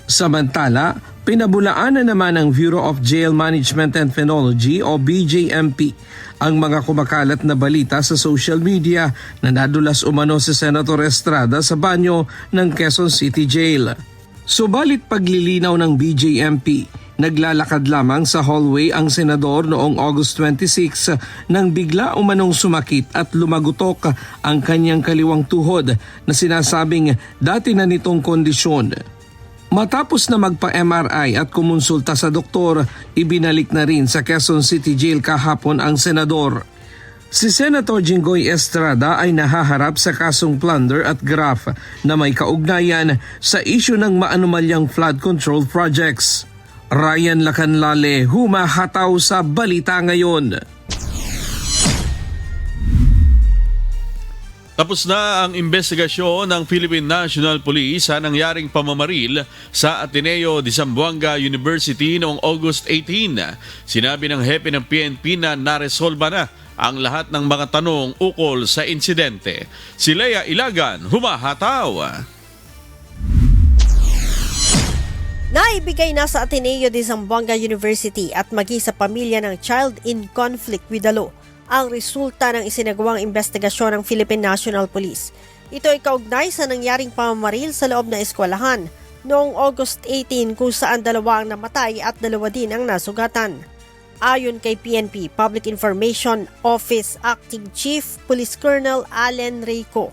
Samantala, pinabulaan na naman ng Bureau of Jail Management and Phenology o BJMP ang mga kumakalat na balita sa social media na nadulas umano si Senator Estrada sa banyo ng Quezon City Jail. Subalit paglilinaw ng BJMP, naglalakad lamang sa hallway ang senador noong August 26 nang bigla umanong sumakit at lumagutok ang kanyang kaliwang tuhod na sinasabing dati na nitong kondisyon. Matapos na magpa-MRI at kumonsulta sa doktor, ibinalik na rin sa Quezon City Jail kahapon ang senador. Si Senator Jinggoy Estrada ay nahaharap sa kasong plunder at graft na may kaugnayan sa isyu ng maanumalyang flood control projects. Ryan Lacanlale, humahataw sa Balita Ngayon. Tapos na ang investigasyon ng Philippine National Police sa nangyaring pamamaril sa Ateneo de Zamboanga University noong August 18. Sinabi ng hepe ng PNP na naresolba na ang lahat ng mga tanong ukol sa insidente. Si Lea Ilagan, humahataw. Naibigay na sa Ateneo de Zamboanga University at maging sa pamilya ng child in conflict with the law ang resulta ng isinagawang investigasyon ng Philippine National Police. Ito ay kaugnay sa nangyaring pamamaril sa loob ng eskwelahan noong August 18 kung saan 2 ang namatay at 2 din ang nasugatan. Ayon kay PNP Public Information Office Acting Chief Police Colonel Allen Rico,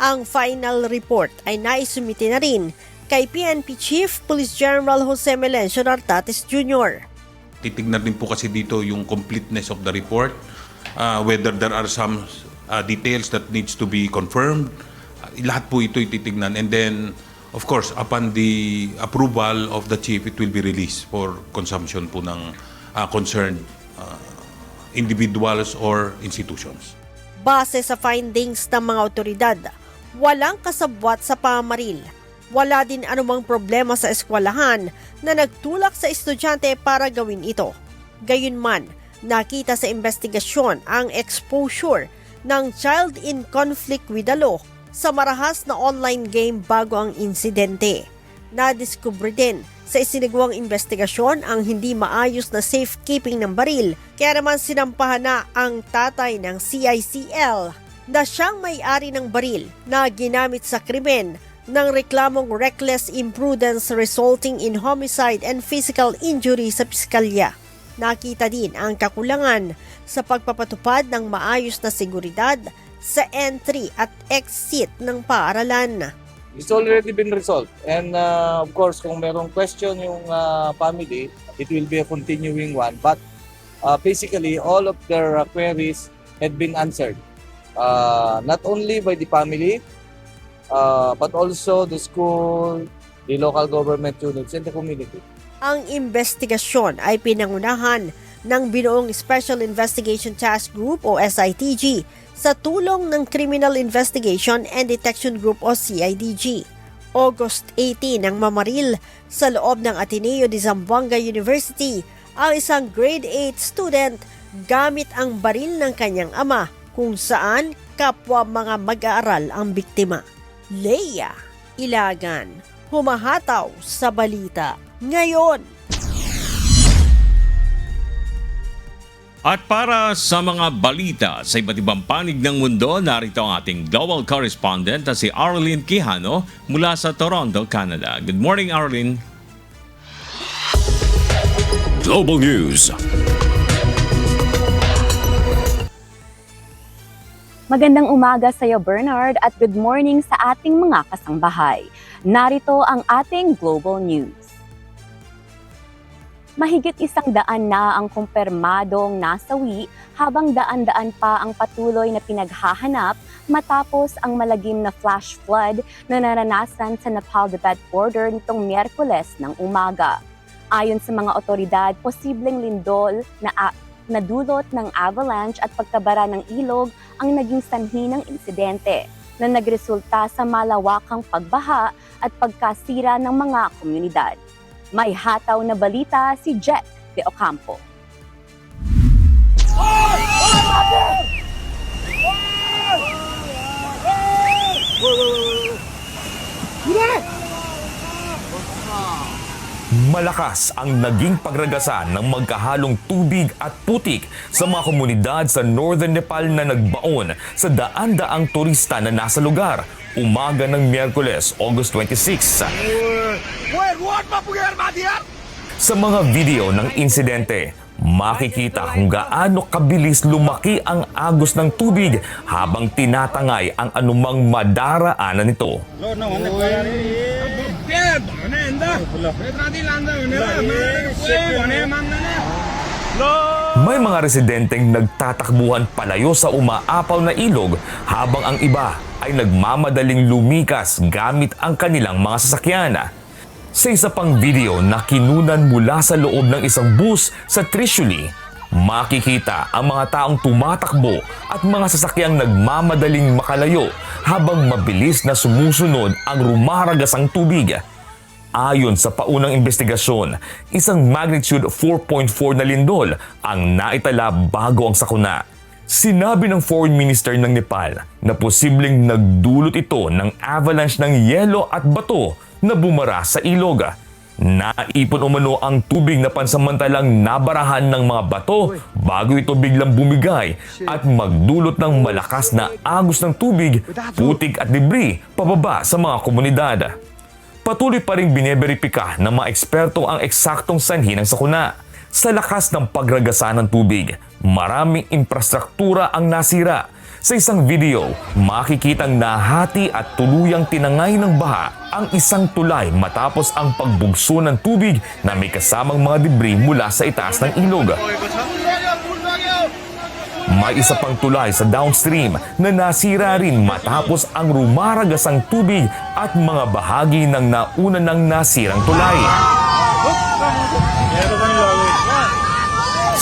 ang final report ay naisumite na rin kay PNP Chief Police General Jose Melencio Nartates Jr. Titignan din po kasi dito yung completeness of the report, whether there are some details that needs to be confirmed. Lahat po ito ititignan, and then of course upon the approval of the chief, it will be released for consumption po ng concerned individuals or institutions. Base sa findings ng mga otoridad, walang kasabwat sa pamamaril. Wala din anumang problema sa eskwelahan na nagtulak sa estudyante para gawin ito. Gayunman, nakita sa investigasyon ang exposure ng child in conflict with the law sa marahas na online game bago ang insidente. Nadiskubre din sa isinagawang investigasyon ang hindi maayos na safekeeping ng baril, kaya naman sinampahan na ang tatay ng CICL na siyang may-ari ng baril na ginamit sa krimen ng reklamong reckless imprudence resulting in homicide and physical injury sa piskalya. Nakita din ang kakulangan sa pagpapatupad ng maayos na seguridad sa entry at exit ng paaralan. It's already been resolved. And of course, kung merong question yung family, it will be a continuing one. But basically, all of their queries had been answered. Not only by the family, but also the school, the local government units, and the community. Ang investigasyon ay pinangunahan ng binuong Special Investigation Task Group o SITG sa tulong ng Criminal Investigation and Detection Group o CIDG. August 18 ang mamaril sa loob ng Ateneo de Zamboanga University ang isang grade 8 student gamit ang baril ng kanyang ama kung saan kapwa mga mag-aaral ang biktima. Leia Ilagan, humahataw sa balita ngayon. At para sa mga balita sa iba't ibang panig ng mundo, narito ang ating global correspondent na si Arlene Quijano mula sa Toronto, Canada. Good morning, Arlene. Global News. Magandang umaga sa iyo, Bernard, at good morning sa ating mga kasangbahay. Narito ang ating Global News. Mahigit 100 na ang kumpirmadong nasawi habang daan-daan pa ang patuloy na pinaghahanap matapos ang malagim na flash flood na naranasan sa Nepal-Tibet border nitong Miyerkules ng umaga. Ayon sa mga otoridad, posibleng lindol na nadulot ng avalanche at pagkabara ng ilog ang naging sanhi ng insidente na nagresulta sa malawakang pagbaha at pagkasira ng mga komunidad. May hataw na balita si Jack De Ocampo. Malakas ang naging pagragasa ng magkahalong tubig at putik sa mga komunidad sa Northern Nepal na nagbaon sa daan-daang turista na nasa lugar umaga ng Miyerkules, August 26. Sa mga video ng insidente, makikita kung gaano kabilis lumaki ang agos ng tubig habang tinatangay ang anumang madaraanan nito. May mga residenteng nagtatakbuhan palayo sa umaapaw na ilog habang ang iba ay nagmamadaling lumikas gamit ang kanilang mga sasakyan. Sa isa pang video na kinunan mula sa loob ng isang bus sa Trishuli, makikita ang mga taong tumatakbo at mga sasakyang nagmamadaling makalayo habang mabilis na sumusunod ang rumaragasang tubig. Ayon sa paunang investigasyon, isang magnitude 4.4 na lindol ang naitala bago ang sakuna. Sinabi ng Foreign Minister ng Nepal na posibleng nagdulot ito ng avalanche ng yelo at bato na bumara sa ilog. Naipon umano ang tubig na pansamantalang nabarahan ng mga bato bago ito biglang bumigay at magdulot ng malakas na agos ng tubig, putik at debris pababa sa mga komunidad. Patuloy pa rin bineberipika ng mga eksperto ang eksaktong sanhi ng sakuna. Sa lakas ng pagragasa ng tubig, maraming infrastruktura ang nasira. Sa isang video, makikitang nahati at tuluyang tinangay ng baha ang isang tulay matapos ang pagbugso ng tubig na may kasamang mga debris mula sa itaas ng ilog. May isa pang tulay sa downstream na nasira rin matapos ang rumaragasang tubig at mga bahagi ng nauna ng nasirang tulay.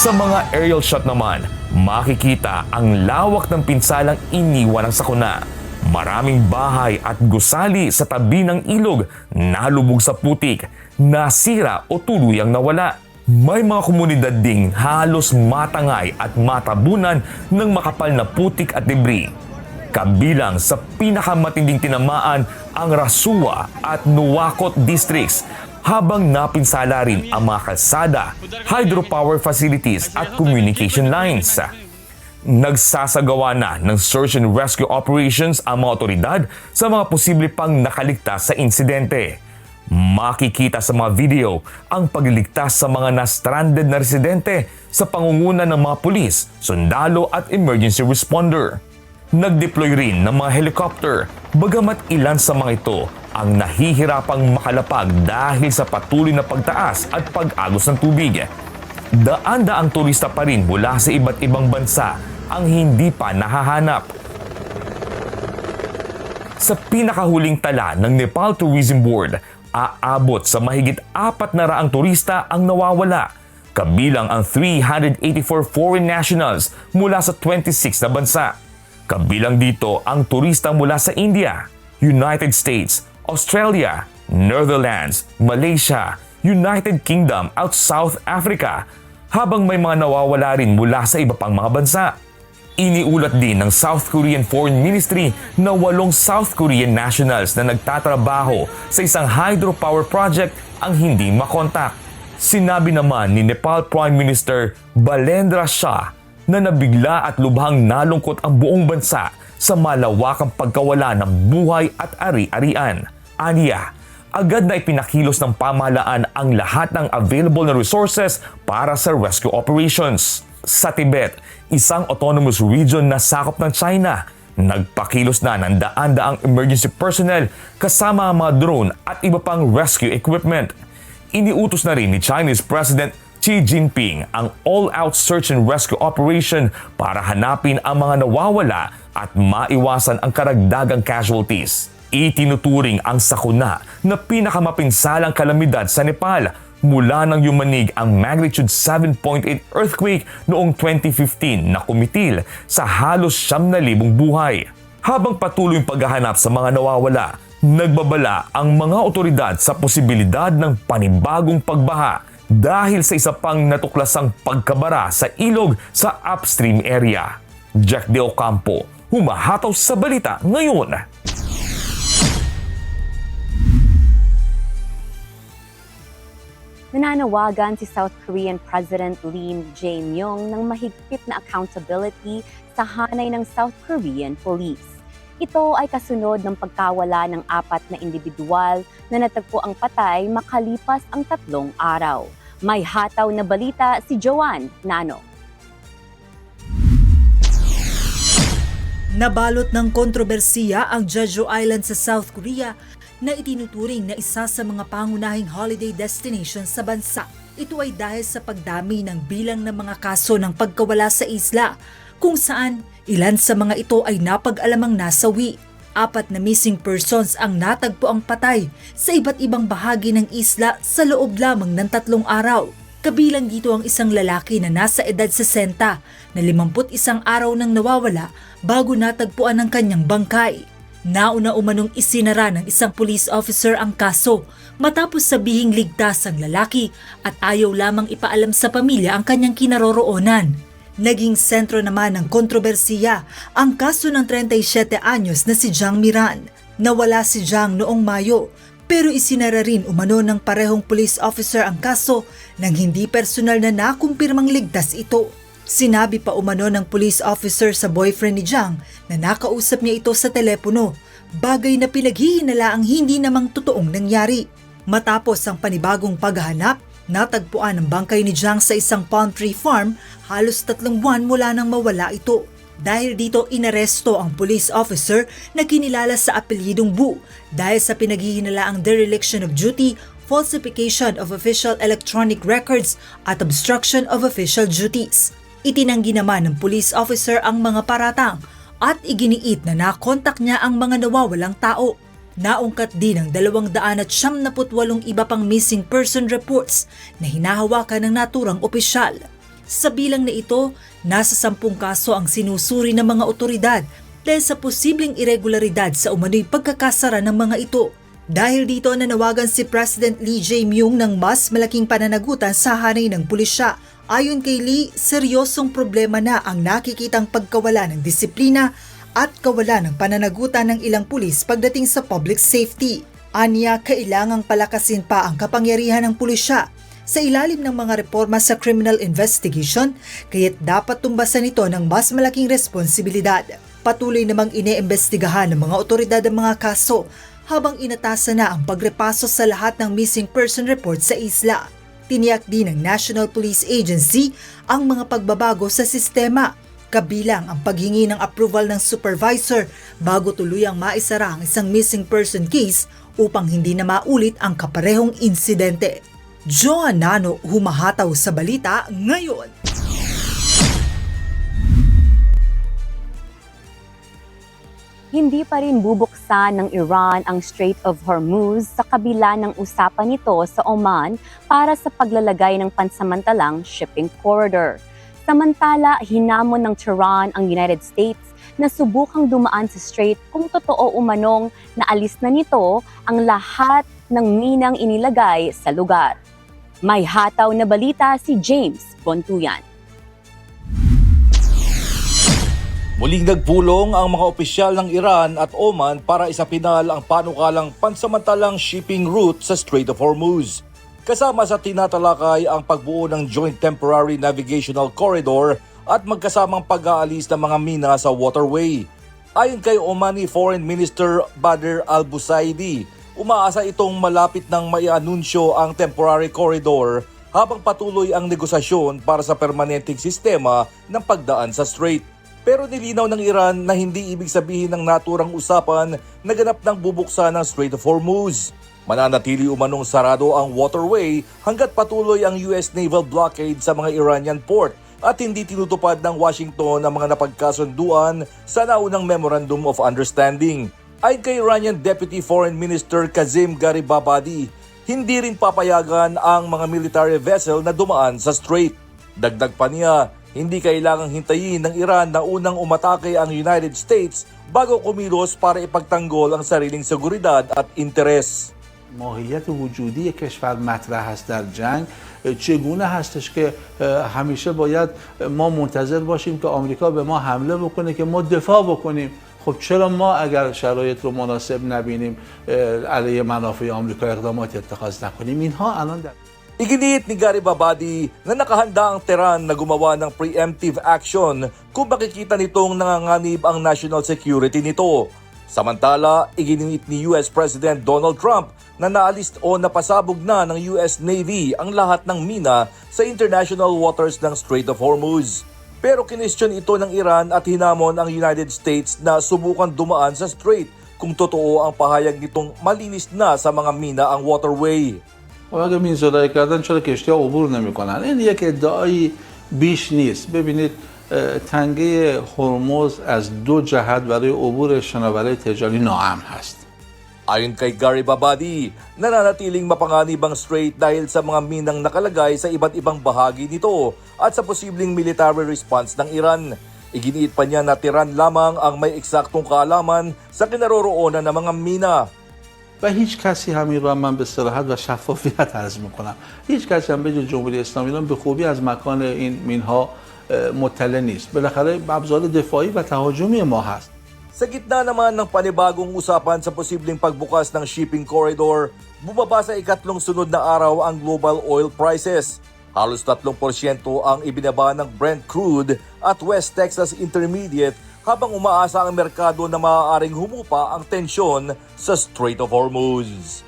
Sa mga aerial shot naman, makikita ang lawak ng pinsalang iniwan ng sakuna. Maraming bahay at gusali sa tabi ng ilog nalubog sa putik, nasira o tuluyang nawala. May mga komunidad ding halos matangay at matabunan ng makapal na putik at debris. Kabilang sa pinakamatinding tinamaan ang Rasuwa at Nuwakot districts, habang napinsala rin ang mga kalsada, hydropower facilities at communication lines. Nagsasagawa na ng search and rescue operations ang mga otoridad sa mga posible pang nakaligtas sa insidente. Makikita sa mga video ang pagliligtas sa mga na-stranded na residente sa pangunguna ng mga pulis, sundalo at emergency responder. Nag-deploy rin ng mga helicopter, bagamat ilan sa mga ito ang nahihirapang makalapag dahil sa patuloy na pagtaas at pag-agos ng tubig. Daan-daang turista pa rin mula sa iba't ibang bansa ang hindi pa nahahanap. Sa pinakahuling tala ng Nepal Tourism Board, aabot sa mahigit 400 turista ang nawawala, kabilang ang 384 foreign nationals mula sa 26 na bansa. Kabilang dito ang turista mula sa India, United States, Australia, Netherlands, Malaysia, United Kingdom at South Africa, habang may mga nawawala rin mula sa iba pang mga bansa. Iniulat din ng South Korean Foreign Ministry na 8 South Korean nationals na nagtatrabaho sa isang hydropower project ang hindi makontak. Sinabi naman ni Nepal Prime Minister Balendra Shah na nabigla at lubhang nalungkot ang buong bansa sa malawakang pagkawala ng buhay at ari-arian. Aniya, agad na ipinakilos ng pamahalaan ang lahat ng available na resources para sa rescue operations. Sa Tibet, isang autonomous region na sakop ng China, nagpakilos na ng daan-daang emergency personnel kasama ang mga drone at iba pang rescue equipment. Iniutos na rin ni Chinese President Xi Jinping ang all-out search and rescue operation para hanapin ang mga nawawala at maiwasan ang karagdagang casualties. Itinuturing ang sakuna na pinakamapinsalang kalamidad sa Nepal mula nang yumanig ang magnitude 7.8 earthquake noong 2015 na kumitil sa halos 9,000 buhay. Habang patuloy ang paghahanap sa mga nawawala, nagbabala ang mga otoridad sa posibilidad ng panibagong pagbaha dahil sa isa pang natuklasang pagkabara sa ilog sa upstream area. Jack De Ocampo, humahataw sa balita ngayon. Nananawagan si South Korean President Lee Jae-myung ng mahigpit na accountability sa hanay ng South Korean Police. Ito ay kasunod ng pagkawala ng 4 na individual na natagpo ang patay makalipas ang 3 araw. May hataw na balita si Joanne Nano. Nabalot ng kontrobersiya ang Jeju Island sa South Korea na itinuturing na isa sa mga pangunahing holiday destination sa bansa. Ito ay dahil sa pagdami ng bilang ng mga kaso ng pagkawala sa isla, kung saan ilan sa mga ito ay napag-alamang nasawi. 4 na missing persons ang natagpo ang patay sa iba't ibang bahagi ng isla sa loob lamang ng 3 araw. Kabilang dito ang isang lalaki na nasa edad 60 na 51 araw nang nawawala bago natagpuan ang kanyang bangkay. Nauna umanong isinara ng isang police officer ang kaso matapos sabihing ligtas ang lalaki at ayaw lamang ipaalam sa pamilya ang kanyang kinaroroonan. Naging sentro naman ng kontrobersiya ang kaso ng 37 anyos na si Jang Miran. Nawala si Jang noong Mayo Pero isinara rin umano ng parehong police officer ang kaso nang hindi personal na nakumpirmang ligtas ito. Sinabi pa umano ng police officer sa boyfriend ni Jiang na nakausap niya ito sa telepono, bagay na pinaghihinalaang hindi namang totoong nangyari. Matapos ang panibagong paghahanap, natagpuan ang bangkay ni Jiang sa isang palm tree farm halos 3 buwan mula nang mawala ito. Dahil dito inaresto ang police officer na kinilala sa apelyidong Bu dahil sa pinaghihinalaang dereliction of duty, falsification of official electronic records at obstruction of official duties. Itinanggi naman ng police officer ang mga paratang at iginiit na nakontak niya ang mga nawawalang tao. Naungkat din ang 278 iba pang missing person reports na hinahawakan ng naturang opisyal. Sa bilang na ito, nasa 10 kaso ang sinusuri ng mga otoridad dahil sa posibleng irregularidad sa umano'y pagkakasara ng mga ito. Dahil dito nanawagan si President Lee Jae-myung ng mas malaking pananagutan sa hanay ng pulisya. Ayon kay Lee, seryosong problema na ang nakikitang pagkawala ng disiplina at kawalan ng pananagutan ng ilang pulis pagdating sa public safety. Aniya, kailangang palakasin pa ang kapangyarihan ng pulisya sa ilalim ng mga reforma sa criminal investigation, kaya't dapat tumbasan ito ng mas malaking responsibilidad. Patuloy namang iniimbestigahan ng mga otoridad ang mga kaso habang inatasan na ang pagrepaso sa lahat ng missing person report sa isla. Tiniyak din ng National Police Agency ang mga pagbabago sa sistema, kabilang ang paghingi ng approval ng supervisor bago tuluyang maisara ang isang missing person case upang hindi na maulit ang kaparehong insidente. Joan Nano, humahataw sa balita ngayon. Hindi pa rin bubuksan ng Iran ang Strait of Hormuz sa kabila ng usapan nito sa Oman para sa paglalagay ng pansamantalang shipping corridor. Samantala, hinamon ng Tehran ang United States na subukang dumaan sa strait kung totoo umanong naalis na nito ang lahat ng minang inilagay sa lugar. May hataw na balita si James Bontuyan. Muling nagpulong ang mga opisyal ng Iran at Oman para isapinal ang panukalang pansamantalang shipping route sa Strait of Hormuz. Kasama sa tinatalakay ang pagbuo ng Joint Temporary Navigational Corridor at magkasamang pag-aalis ng mga mina sa waterway. Ayon kay Omani Foreign Minister Badr al-Busaidi, umaasa itong malapit nang maianunsyo ang temporary corridor habang patuloy ang negosasyon para sa permanenteng sistema ng pagdaan sa strait. Pero nilinaw ng Iran na hindi ibig sabihin ng naturang usapan na ganap ng bubuksan ng Strait of Hormuz. Mananatili umanong sarado ang waterway hanggat patuloy ang US naval blockade sa mga Iranian port at hindi tinutupad ng Washington ang mga napagkasunduan sa naunang Memorandum of Understanding. Ayon kay Iranian Deputy Foreign Minister Kazim Garibabadi, hindi rin papayagan ang mga military vessel na dumaan sa strait. Dagdag pa niya, hindi kailangang hintayin ng Iran na unang umatake ang United States bago kumilos para ipagtanggol ang sariling seguridad at interes. ماهیت وجودی کشور مطرح است در جنگ چگونه هستش که همیشه باید ما منتظر باشیم که آمریکا به ما حمله بکنه که ما دفاع بکنیم. خب چرا ما اگر شرایط رو مناسب نبینیم علیه منافع آمریکا اقدامات اتخاذ نکنیم؟ اینها الان در Iginiit ni Garibabadi na nakahanda ang Tehran na gumawa ng preemptive action kung makikita nitong nanganganib ang national security nito. Samantala, iginiit ni US President Donald Trump na naalis o napasabog na ng US Navy ang lahat ng mina sa international waters ng Strait of Hormuz. Pero kinestyon ito ng Iran at hinamon ang United States na subukan dumaan sa strait kung totoo ang pahayag nitong malinis na sa mga mina ang waterway. اگه میزدایی کردن چرا کشتی ها عبور نمیکنن؟ این یک ادعایی بیش نیست. ببینید تنگه هرمز از دو جهت برای عبورش برای تجاری ناامن هست. Ayon kay Garibabadi, nananatiling mapanganib ang strait dahil sa mga minang nakalagay sa iba't ibang bahagi nito at sa posibleng military response ng Iran. Iginiit pa niya na Tehran lamang ang may eksaktong kaalaman sa kinaroroonan ng mga mina. و هیچ کسی همین را من به صراحت و شفافیت عرض میکنم هیچ کسی هم به جز جمهوری اسلامی ایران به خوبی از مکان این مینها مطلع نیست بالاخره ابزار دفاعی و تهاجمی ما هست Sa gitna naman ng panibagong usapan sa posibleng pagbukas ng shipping corridor, bumaba sa ikatlong sunod na araw ang global oil prices. Halos 3% ang ibinaba ng Brent crude at West Texas Intermediate habang umaasa ang merkado na maaaring humupa ang tensyon sa Strait of Hormuz.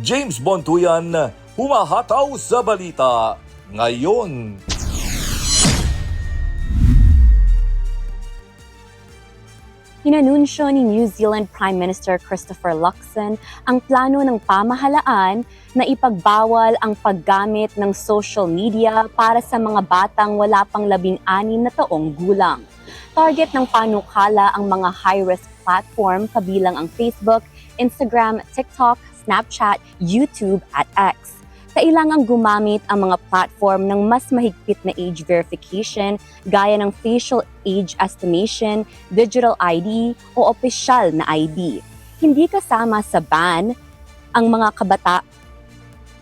James Bontuyan, humahataw sa balita ngayon. Inanunsyo ni New Zealand Prime Minister Christopher Luxon ang plano ng pamahalaan na ipagbawal ang paggamit ng social media para sa mga batang wala pang 16 na taong gulang. Target ng panukala ang mga high-risk platform kabilang ang Facebook, Instagram, TikTok, Snapchat, YouTube at X. Kailangang gumamit ang mga platform ng mas mahigpit na age verification gaya ng facial age estimation, digital ID o opisyal na ID. Hindi kasama sa ban ang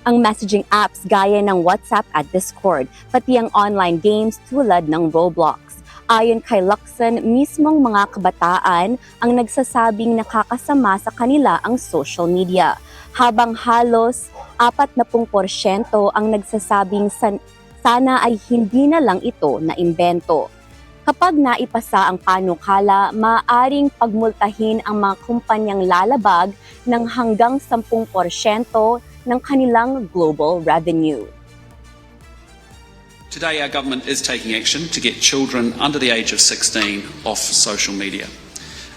ang messaging apps gaya ng WhatsApp at Discord, pati ang online games tulad ng Roblox. Ayon kay Luxon, mismong mga kabataan ang nagsasabing nakakasama sa kanila ang social media, habang halos 40% ang nagsasabing sana ay hindi na lang ito naimbento. Kapag naipasa ang panukala, maaaring pagmultahin ang mga kumpanyang lalabag ng hanggang 10% ng kanilang global revenue. Today our government is taking action to get children under the age of 16 off social media.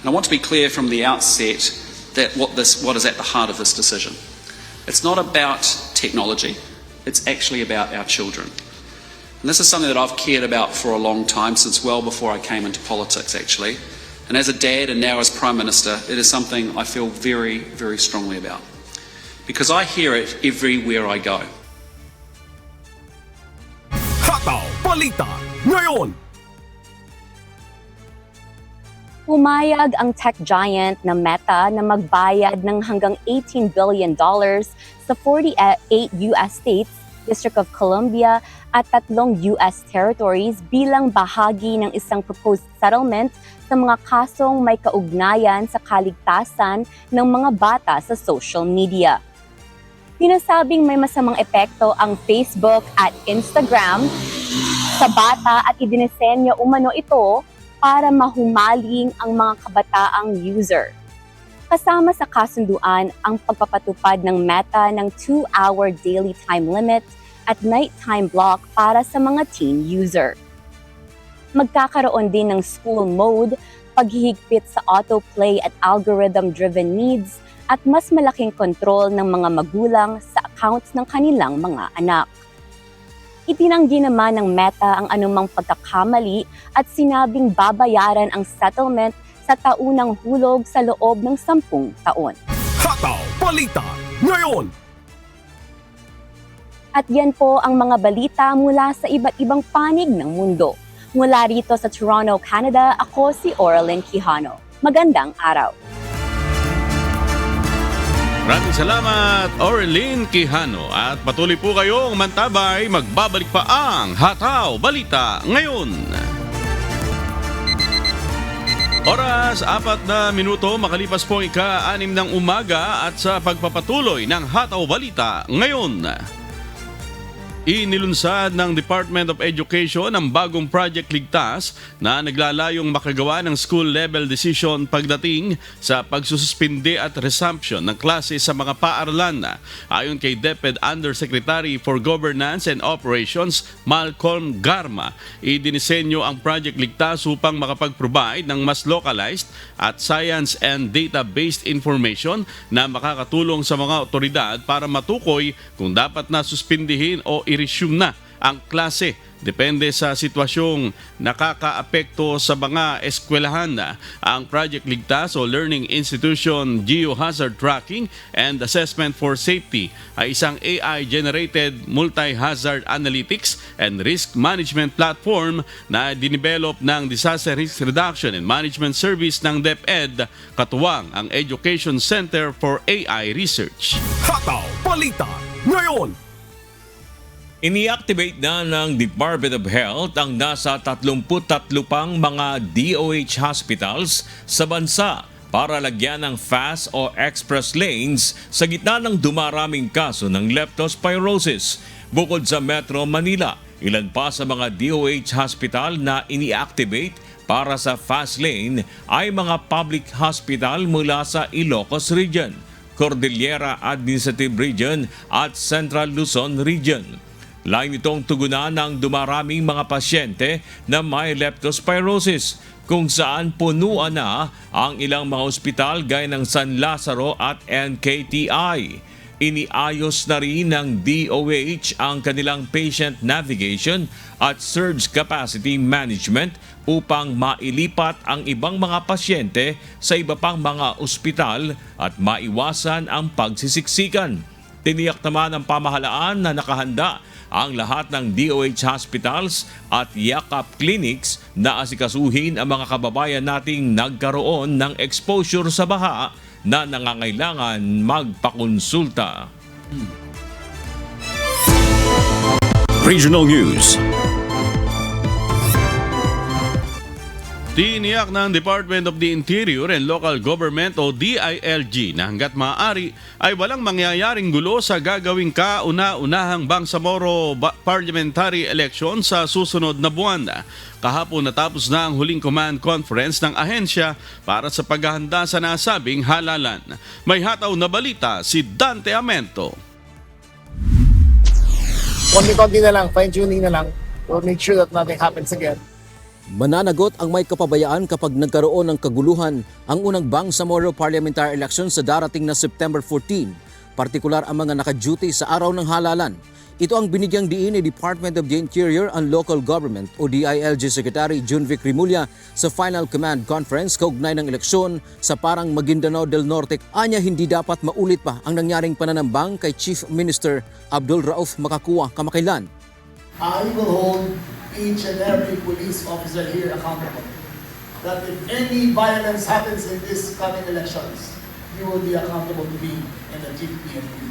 And I want to be clear from the outset that what is at the heart of this decision. It's not about technology, it's actually about our children. And this is something that I've cared about for a long time, since well before I came into politics actually. And as a dad and now as Prime Minister, it is something I feel very, very strongly about. Because I hear it everywhere I go. Hataw Balita ngayon! Pumayag ang tech giant na Meta na magbayad ng hanggang $18 billion sa 48 US states, District of Columbia at 3 US territories bilang bahagi ng isang proposed settlement sa mga kasong may kaugnayan sa kaligtasan ng mga bata sa social media. Sinasabing may masamang epekto ang Facebook at Instagram sa bata at idinisenyo umano ito para mahumaling ang mga kabataang user. Kasama sa kasunduan ang pagpapatupad ng Meta ng 2-hour daily time limit at nighttime block para sa mga teen user. Magkakaroon din ng school mode, paghihigpit sa autoplay at algorithm-driven needs, at mas malaking kontrol ng mga magulang sa accounts ng kanilang mga anak. Itinanggi naman ng Meta ang anumang pagkakamali at sinabing babayaran ang settlement sa taunang hulog sa loob ng 10 taon. Hataw Balita ngayon! At yan po ang mga balita mula sa iba't ibang panig ng mundo. Mula rito sa Toronto, Canada, ako si Oralyn Quijano. Magandang araw! Maraming salamat, Orlene Quijano. At patuloy po kayong mantabay, magbabalik pa ang Hataw Balita ngayon. Oras, 4 na minuto, makalipas po ang ika-6 ng umaga at sa pagpapatuloy ng Hataw Balita ngayon. Inilunsad ng Department of Education ang bagong Project Ligtas na naglalayong makagawa ng school-level decision pagdating sa pagsususpinde at resumption ng klase sa mga paaralan. Ayon kay DepEd Undersecretary for Governance and Operations Malcolm Garma, idinisenyo ang Project Ligtas upang makapag-provide ng mas localized at science and data-based information na makakatulong sa mga otoridad para matukoy kung dapat na suspindihin o i-resume na ang klase. Depende sa sitwasyong nakakaapekto sa mga eskwelahan. Ang Project Ligtas o Learning Institution Geohazard Tracking and Assessment for Safety ay isang AI-generated multi-hazard analytics and risk management platform na dinevelop ng Disaster Risk Reduction and Management Service ng DepEd, katuwang ang Education Center for AI Research. Hataw Balita ngayon! Ini-activate na ng Department of Health ang nasa 33 pang mga DOH hospitals sa bansa para lagyan ng fast o express lanes sa gitna ng dumaraming kaso ng leptospirosis. Bukod sa Metro Manila, ilan pa sa mga DOH hospital na ini-activate para sa fast lane ay mga public hospital mula sa Ilocos Region, Cordillera Administrative Region at Central Luzon Region. Lain itong tugunan ng dumaraming mga pasyente na may leptospirosis kung saan punuan na ang ilang mga ospital gaya ng San Lazaro at NKTI. Iniayos na rin ng DOH ang kanilang patient navigation at surge capacity management upang mailipat ang ibang mga pasyente sa iba pang mga ospital at maiwasan ang pagsisiksikan. Tiniyak naman ng pamahalaan na nakahanda ang lahat ng DOH hospitals at yakap clinics na asikasuhin ang mga kababayan nating nagkaroon ng exposure sa baha na nangangailangan magpakonsulta. Regional News. Tiniyak ng Department of the Interior and Local Government o DILG na hanggat maaari ay walang mangyayaring gulo sa gagawing kauna-unahang Bangsamoro parliamentary election sa susunod na buwan. Kahapon natapos na ang huling command conference ng ahensya para sa paghahanda sa nasabing halalan. May hataw na balita si Dante Amento. Konti-konti na lang, fine-tuning na lang to make sure that nothing happens again. Mananagot ang may kapabayaan kapag nagkaroon ng kaguluhan ang unang Bangsamoro parliamentary election sa darating na September 14, partikular ang mga naka-duty sa araw ng halalan. Ito ang binigyang diin ni Department of the Interior and Local Government o DILG Secretary Junvic Rimulya sa Final Command Conference kaugnay ng eleksyon sa Parang Maguindanao del Norte. Anya hindi dapat maulit pa ang nangyaring pananambang kay Chief Minister Abdul Rauf Makakua kamakailan. I will hold each and every police officer here accountable. That if any violence happens in these coming elections, you will be accountable to me and the Chief PNP.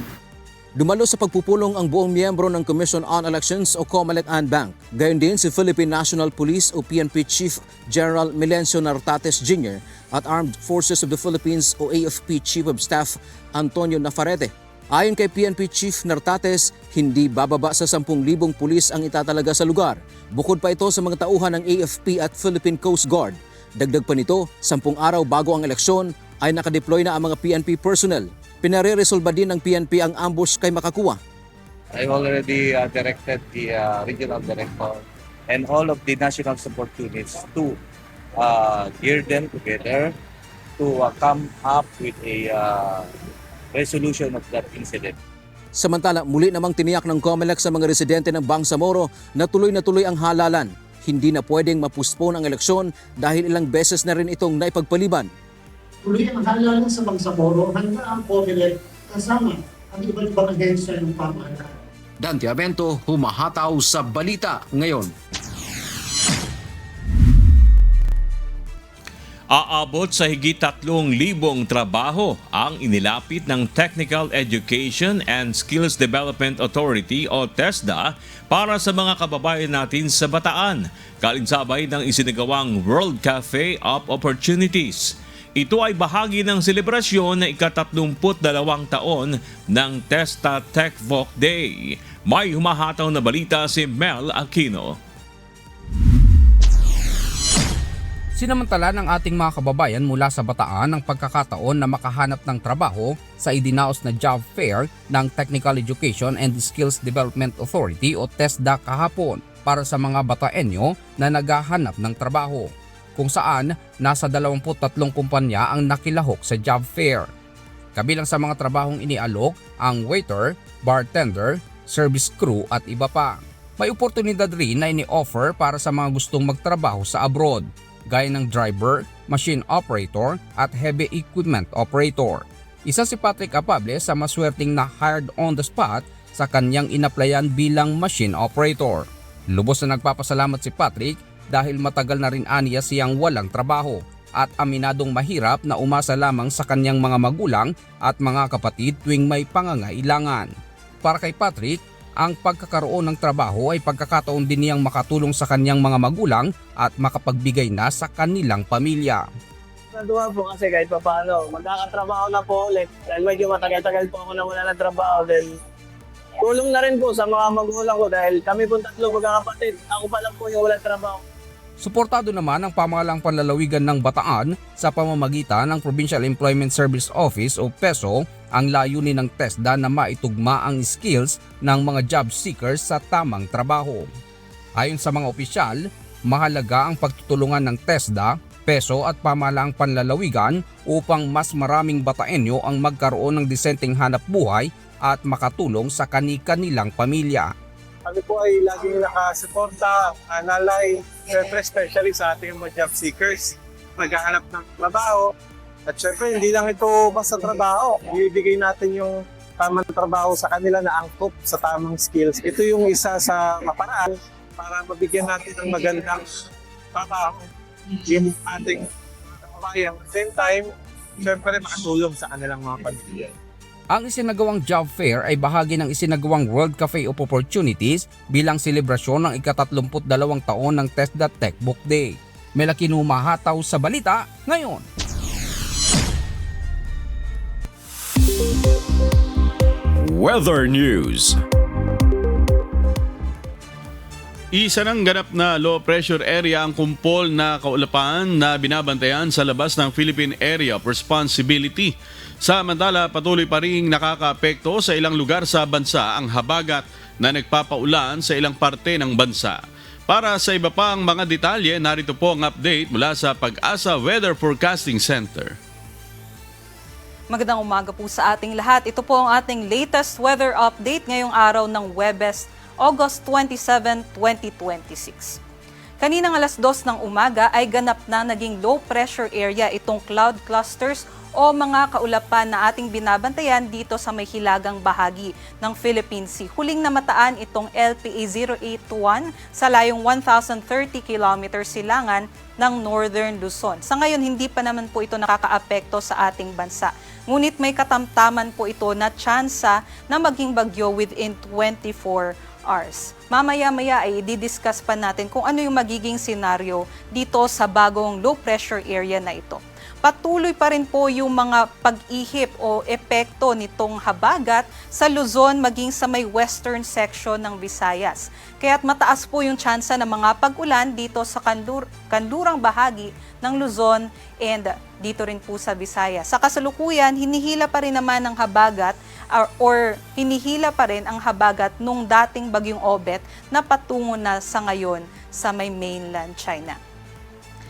Dumalo sa pagpupulong ang buong miyembro ng Commission on Elections o COMELEC and Bank. Gayon din si Philippine National Police o PNP Chief General Milencio Nartates Jr. at Armed Forces of the Philippines o AFP Chief of Staff Antonio Nafarete. Ayon kay PNP Chief Nartates, hindi bababa sa 10,000 pulis ang itatalaga sa lugar. Bukod pa ito sa mga tauhan ng AFP at Philippine Coast Guard. Dagdag pa nito, 10 araw bago ang eleksyon ay nakadeploy na ang mga PNP personnel. Pinare-resolba din ng PNP ang ambush kay Makakua. I already directed the regional director and all of the national support units to gear them together to come up with a resolution of that incident. Samantala, muli namang tiniyak ng COMELEC sa mga residente ng Bangsamoro na tuloy ang halalan. Hindi na pwedeng mapuspone ang eleksyon dahil ilang beses na rin itong naipagpaliban. Tuloy ang halalan sa Bangsamoro hanggang ang COMELEC kasama ang iba't ibang ahensya ng pamahalaan. Dante Amento, humahataw sa balita ngayon. Aabot sa higit 3,000 trabaho ang inilapit ng Technical Education and Skills Development Authority o TESDA para sa mga kababayan natin sa Bataan, kalinsabay ng isinagawang World Cafe of Opportunities. Ito ay bahagi ng selebrasyon na ika-32 taon ng TESDA TechVoc Day. May humahataw na balita si Mel Aquino. Sinamantala ng ating mga kababayan mula sa Bataan ang pagkakataon na makahanap ng trabaho sa idinaos na job fair ng Technical Education and Skills Development Authority o TESDA kahapon para sa mga Bataenyo na naghahanap ng trabaho, kung saan nasa 23 kumpanya ang nakilahok sa job fair. Kabilang sa mga trabahong inialok ang waiter, bartender, service crew at iba pa. May oportunidad rin na ini-offer para sa mga gustong magtrabaho sa abroad, gaya ng driver, machine operator at heavy equipment operator. Isa si Patrick Apable sa maswerteng na hired on the spot sa kanyang inaplayan bilang machine operator. Lubos na nagpapasalamat si Patrick dahil matagal na rin aniya siyang walang trabaho at aminadong mahirap na umasa lamang sa kanyang mga magulang at mga kapatid tuwing may pangangailangan. Para kay Patrick, ang pagkakaroon ng trabaho ay pagkakataon din niyang makatulong sa kanyang mga magulang at makapagbigay na sa kanilang pamilya. Natuwa po kasi kahit pa paano, magkakatrabaho na po ulit. Dahil medyo matagal-tagal po ako na wala ng trabaho. Then, tulong na rin po sa mga magulang ko dahil kami po 3 magkakapatid. Ako pa lang po yung wala trabaho. Suportado naman ang pamahalang panlalawigan ng Bataan sa pamamagitan ng Provincial Employment Service Office o PESO ang layunin ng TESDA na maitugma ang skills ng mga job seekers sa tamang trabaho. Ayon sa mga opisyal, mahalaga ang pagtutulungan ng TESDA, PESO at pamahalaang panlalawigan upang mas maraming Bataenyo ang magkaroon ng disenteng hanap buhay at makatulong sa kani-kanilang pamilya. Kami po ay laging nakasuporta, analay, syempre especially sa ating mga job seekers, naghahanap ng trabaho. At syempre hindi lang ito basta trabaho, ibibigay natin yung tamang trabaho sa kanila na angkop sa tamang skills. Ito yung isa sa maparaan para mabigyan natin ng magandang trabaho yung ating kababayan. At the same time, syempre makatulong sa kanilang mga pamilya. Ang isinagawang job fair ay bahagi ng isinagawang World Cafe of Opportunities bilang selebrasyon ng ika-32 taon ng TESDA Techbook Day. Melaki humahataw sa balita ngayon. Weather News. Isa ng ganap na low pressure area ang kumpol na kaulapan na binabantayan sa labas ng Philippine Area of Responsibility. Samantala, patuloy pa rin nakakaapekto sa ilang lugar sa bansa ang habagat na nagpapaulan sa ilang parte ng bansa. Para sa iba pang mga detalye, narito po ang update mula sa Pag-asa Weather Forecasting Center. Magandang umaga po sa ating lahat. Ito po ang ating latest weather update ngayong araw ng Huwebes, August 27, 2026. Kaninang alas 2 ng umaga ay ganap na naging low pressure area itong cloud clusters o mga kaulapan na ating binabantayan dito sa may hilagang bahagi ng Philippine Sea. Huling namataan itong LPA 081 sa layong 1,030 km silangan ng Northern Luzon. Sa ngayon, hindi pa naman po ito nakakaapekto sa ating bansa. Ngunit may katamtaman po ito na tsansa na maging bagyo within 24 hours. Mamaya-maya ay i-discuss pa natin kung ano yung magiging senaryo dito sa bagong low pressure area na ito. Patuloy pa rin po yung mga pag-ihip o epekto nitong habagat sa Luzon maging sa may western section ng Visayas. Kaya't mataas po yung tsansa ng mga pag-ulan dito sa kanlurang bahagi ng Luzon and dito rin po sa Visayas. Sa kasalukuyan, hinihila pa rin naman ng habagat or hinihila pa rin ang habagat nung dating bagyong Obet na patungo na sa ngayon sa may mainland China.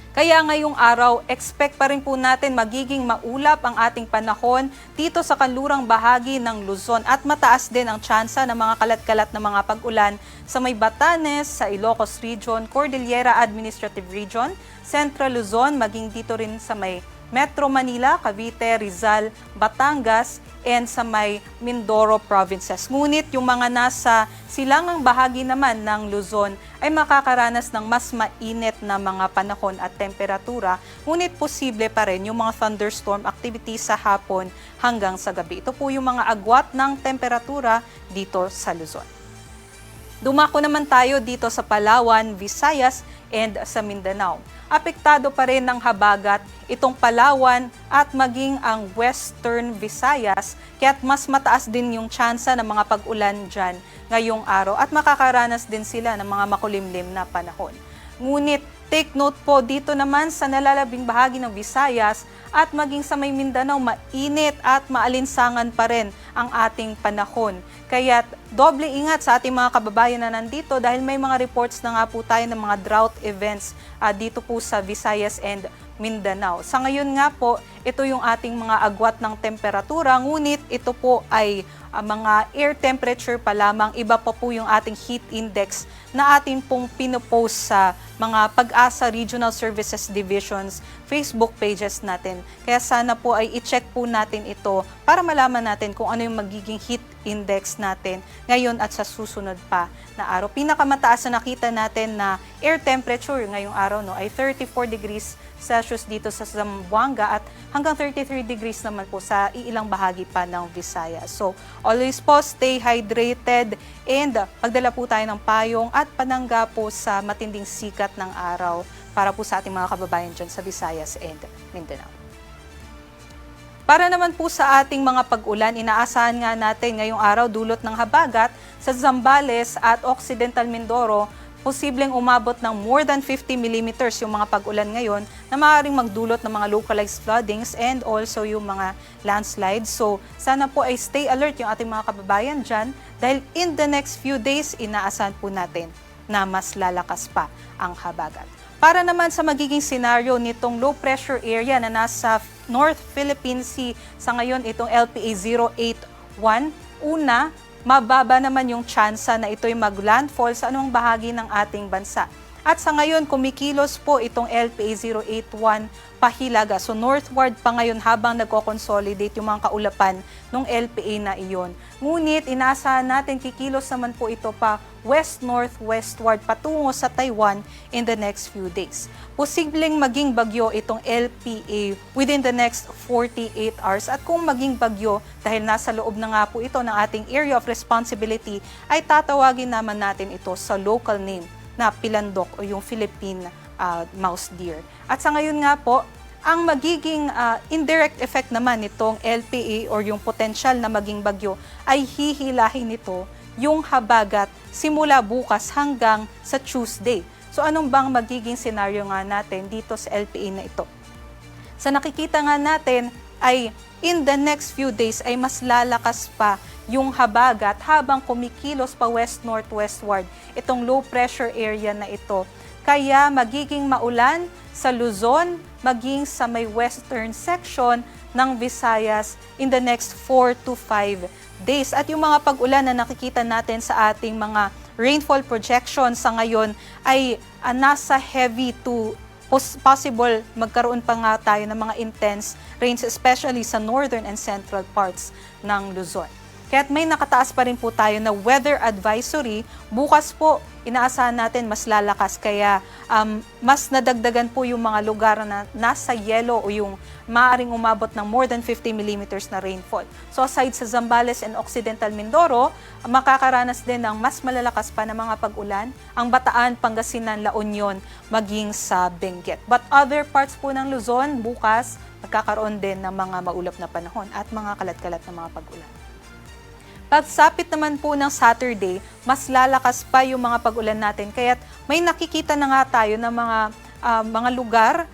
Kaya ngayong araw, expect pa rin po natin magiging maulap ang ating panahon dito sa kanlurang bahagi ng Luzon at mataas din ang tsansa ng mga kalat-kalat na mga pag-ulan sa may Batanes, sa Ilocos Region, Cordillera Administrative Region, Central Luzon, maging dito rin sa may Metro Manila, Cavite, Rizal, Batangas, and sa may Mindoro provinces. Ngunit yung mga nasa silangang bahagi naman ng Luzon ay makakaranas ng mas mainit na mga panahon at temperatura, ngunit posible pa rin yung mga thunderstorm activity sa hapon hanggang sa gabi. Ito po yung mga agwat ng temperatura dito sa Luzon. Dumako naman tayo dito sa Palawan, Visayas, and sa Mindanao. Apektado pa rin ng habagat itong Palawan at maging ang Western Visayas, kaya't mas mataas din yung tsansa ng mga pag-ulan dyan ngayong araw at makakaranas din sila ng mga makulimlim na panahon. Ngunit take note po dito naman sa nalalabing bahagi ng Visayas at maging sa may Mindanao, mainit at maalinsangan pa rin ang ating panahon. Kaya doble ingat sa ating mga kababayan na nandito dahil may mga reports na nga po tayo ng mga drought events dito po sa Visayas and Mindanao. Sa ngayon nga po, ito yung ating mga agwat ng temperatura, ngunit ito po ay mga air temperature pa lamang, iba pa po yung ating heat index na atin pong pinopost sa mga Pag-asa Regional Services Divisions Facebook pages natin. Kaya sana po ay i-check po natin ito para malaman natin kung ano yung magiging heat index natin ngayon at sa susunod pa na araw. Pinakamataas na nakita natin na air temperature ngayong araw ay 34 degrees Celsius dito sa Zamboanga at hanggang 33 degrees naman po sa iilang bahagi pa ng Visayas. So always po stay hydrated and magdala po tayo ng payong at panangga po sa matinding sikat ng araw para po sa ating mga kababayan dyan sa Visayas and Mindanao. Para naman po sa ating mga pag-ulan, inaasahan nga natin ngayong araw dulot ng habagat sa Zambales at Occidental Mindoro, posibleng umabot ng more than 50 millimeters yung mga pag-ulan ngayon na maaaring magdulot ng mga localized floodings and also yung mga landslides. So sana po ay stay alert yung ating mga kababayan dyan dahil in the next few days, inaasahan po natin na mas lalakas pa ang habagat. Para naman sa magiging senaryo nitong low pressure area na nasa North Philippine Sea sa ngayon, itong LPA 081, una, mababa naman yung tsansa na ito'y mag-landfall sa anumang bahagi ng ating bansa. At sa ngayon, kumikilos po itong LPA 081 pahilaga. So northward pa ngayon habang nagko-consolidate yung mga kaulapan ng LPA na iyon. Ngunit inaasahan natin kikilos naman po ito pa west-northwestward patungo sa Taiwan in the next few days. Posibleng maging bagyo itong LPA within the next 48 hours. At kung maging bagyo, dahil nasa loob na nga po ito ng ating area of responsibility, ay tatawagin naman natin ito sa local name na pilandok o yung Philippine mouse deer. At sa ngayon nga po, ang magiging indirect effect naman nitong LPA or yung potential na maging bagyo ay hihilahin nito yung habagat simula bukas hanggang sa Tuesday. So anong bang magiging senaryo nga natin dito sa LPA na ito? Sa nakikita nga natin ay in the next few days ay mas lalakas pa yung habagat habang kumikilos pa west-northwestward itong low pressure area na ito. Kaya magiging maulan sa Luzon, maging sa may western section ng Visayas in the next 4 to 5 days. At yung mga pag-ulan na nakikita natin sa ating mga rainfall projections sa ngayon ay nasa heavy to possible magkaroon pa nga tayo ng mga intense rains, especially sa northern and central parts ng Luzon. Kaya't may nakataas pa rin po tayo na weather advisory. Bukas po, inaasahan natin mas lalakas. Kaya mas nadagdagan po yung mga lugar na nasa yellow o yung maaaring umabot ng more than 50 millimeters na rainfall. So aside sa Zambales and Occidental Mindoro, makakaranas din ng mas malalakas pa na mga pag-ulan ang Bataan, Pangasinan, La Union, maging sa Benguet. But other parts po ng Luzon, bukas, magkakaroon din ng mga maulap na panahon at mga kalat-kalat na mga pag-ulan. Pagsapit naman po ng Saturday, mas lalakas pa yung mga pag-ulan natin. Kaya't may nakikita na nga tayo ng mga lugar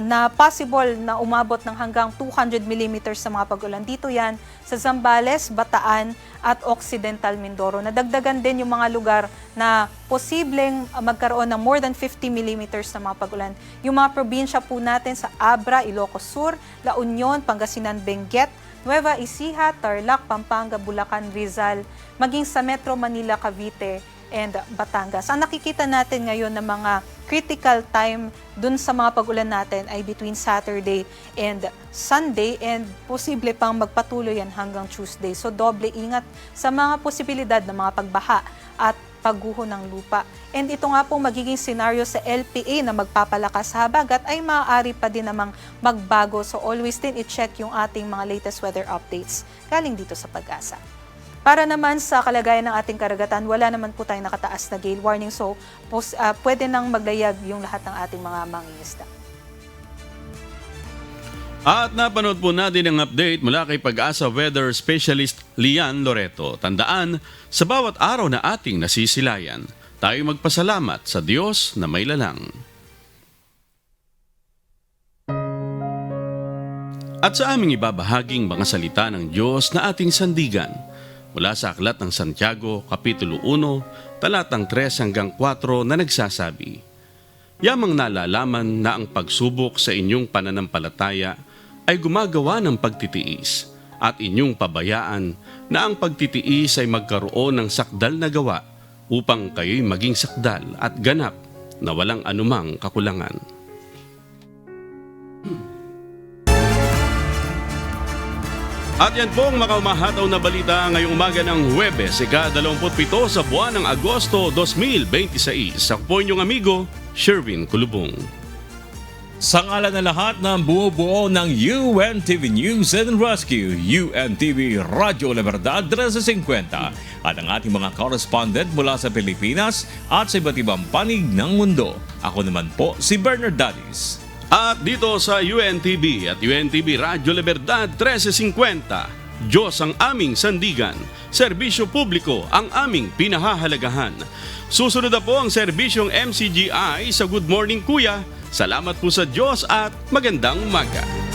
na possible na umabot ng hanggang 200 millimeters sa mga pag-ulan. Dito yan sa Zambales, Bataan at Occidental Mindoro. Nadagdagan din yung mga lugar na posibleng magkaroon ng more than 50 millimeters na mga pag-ulan. Yung mga probinsya po natin sa Abra, Ilocos Sur, La Union, Pangasinan, Benguet, Nueva Ecija, Tarlac, Pampanga, Bulacan, Rizal, maging sa Metro Manila, Cavite, and Batangas. Ang nakikita natin ngayon na mga critical time dun sa mga pag-ulan natin ay between Saturday and Sunday and posible pang magpatuloy yan hanggang Tuesday. So doble ingat sa mga posibilidad ng mga pagbaha at pagguho ng lupa. And ito nga po magiging senaryo sa LPA na magpapalakas sa habagat ay maaari pa din namang magbago. So always din i-check yung ating mga latest weather updates galing dito sa Pag-asa. Para naman sa kalagayan ng ating karagatan, wala naman po tayong nakataas na gale warning. So pwede nang maglayag yung lahat ng ating mga mangingisda. At napanood po natin ang update mula kay Pag-asa Weather Specialist Lian Loreto. Tandaan, sa bawat araw na ating nasisilayan, tayo magpasalamat sa Diyos na may lalang. At sa aming ibabahaging mga salita ng Diyos na ating sandigan, mula sa Aklat ng Santiago, Kapitulo 1, talatang 3 hanggang 4 na nagsasabi, Yamang nalalaman na ang pagsubok sa inyong pananampalataya ay gumagawa ng pagtitiis at inyong pabayaan na ang pagtitiis ay magkaroon ng sakdal na gawa upang kayo'y maging sakdal at ganap na walang anumang kakulangan. At yan po ang makaumahataw na balita ngayong umaga ng Huwebes, ika-27 sa buwan ng Agosto 2026. Ako po inyong amigo, Sherwin Kulubong. Sa ngalan na lahat ng bumubuo ng UNTV News and Rescue, UNTV Radyo La Verdad 1350 at ang ating mga correspondent mula sa Pilipinas at sa iba't ibang panig ng mundo. Ako naman po si Bernard Dadis. At dito sa UNTV at UNTV Radyo La Verdad 1350, Diyos ang aming sandigan, serbisyo publiko ang aming pinahahalagahan. Susunod na po ang serbisyong MCGI sa Good Morning Kuya. Salamat po sa Diyos at magandang umaga.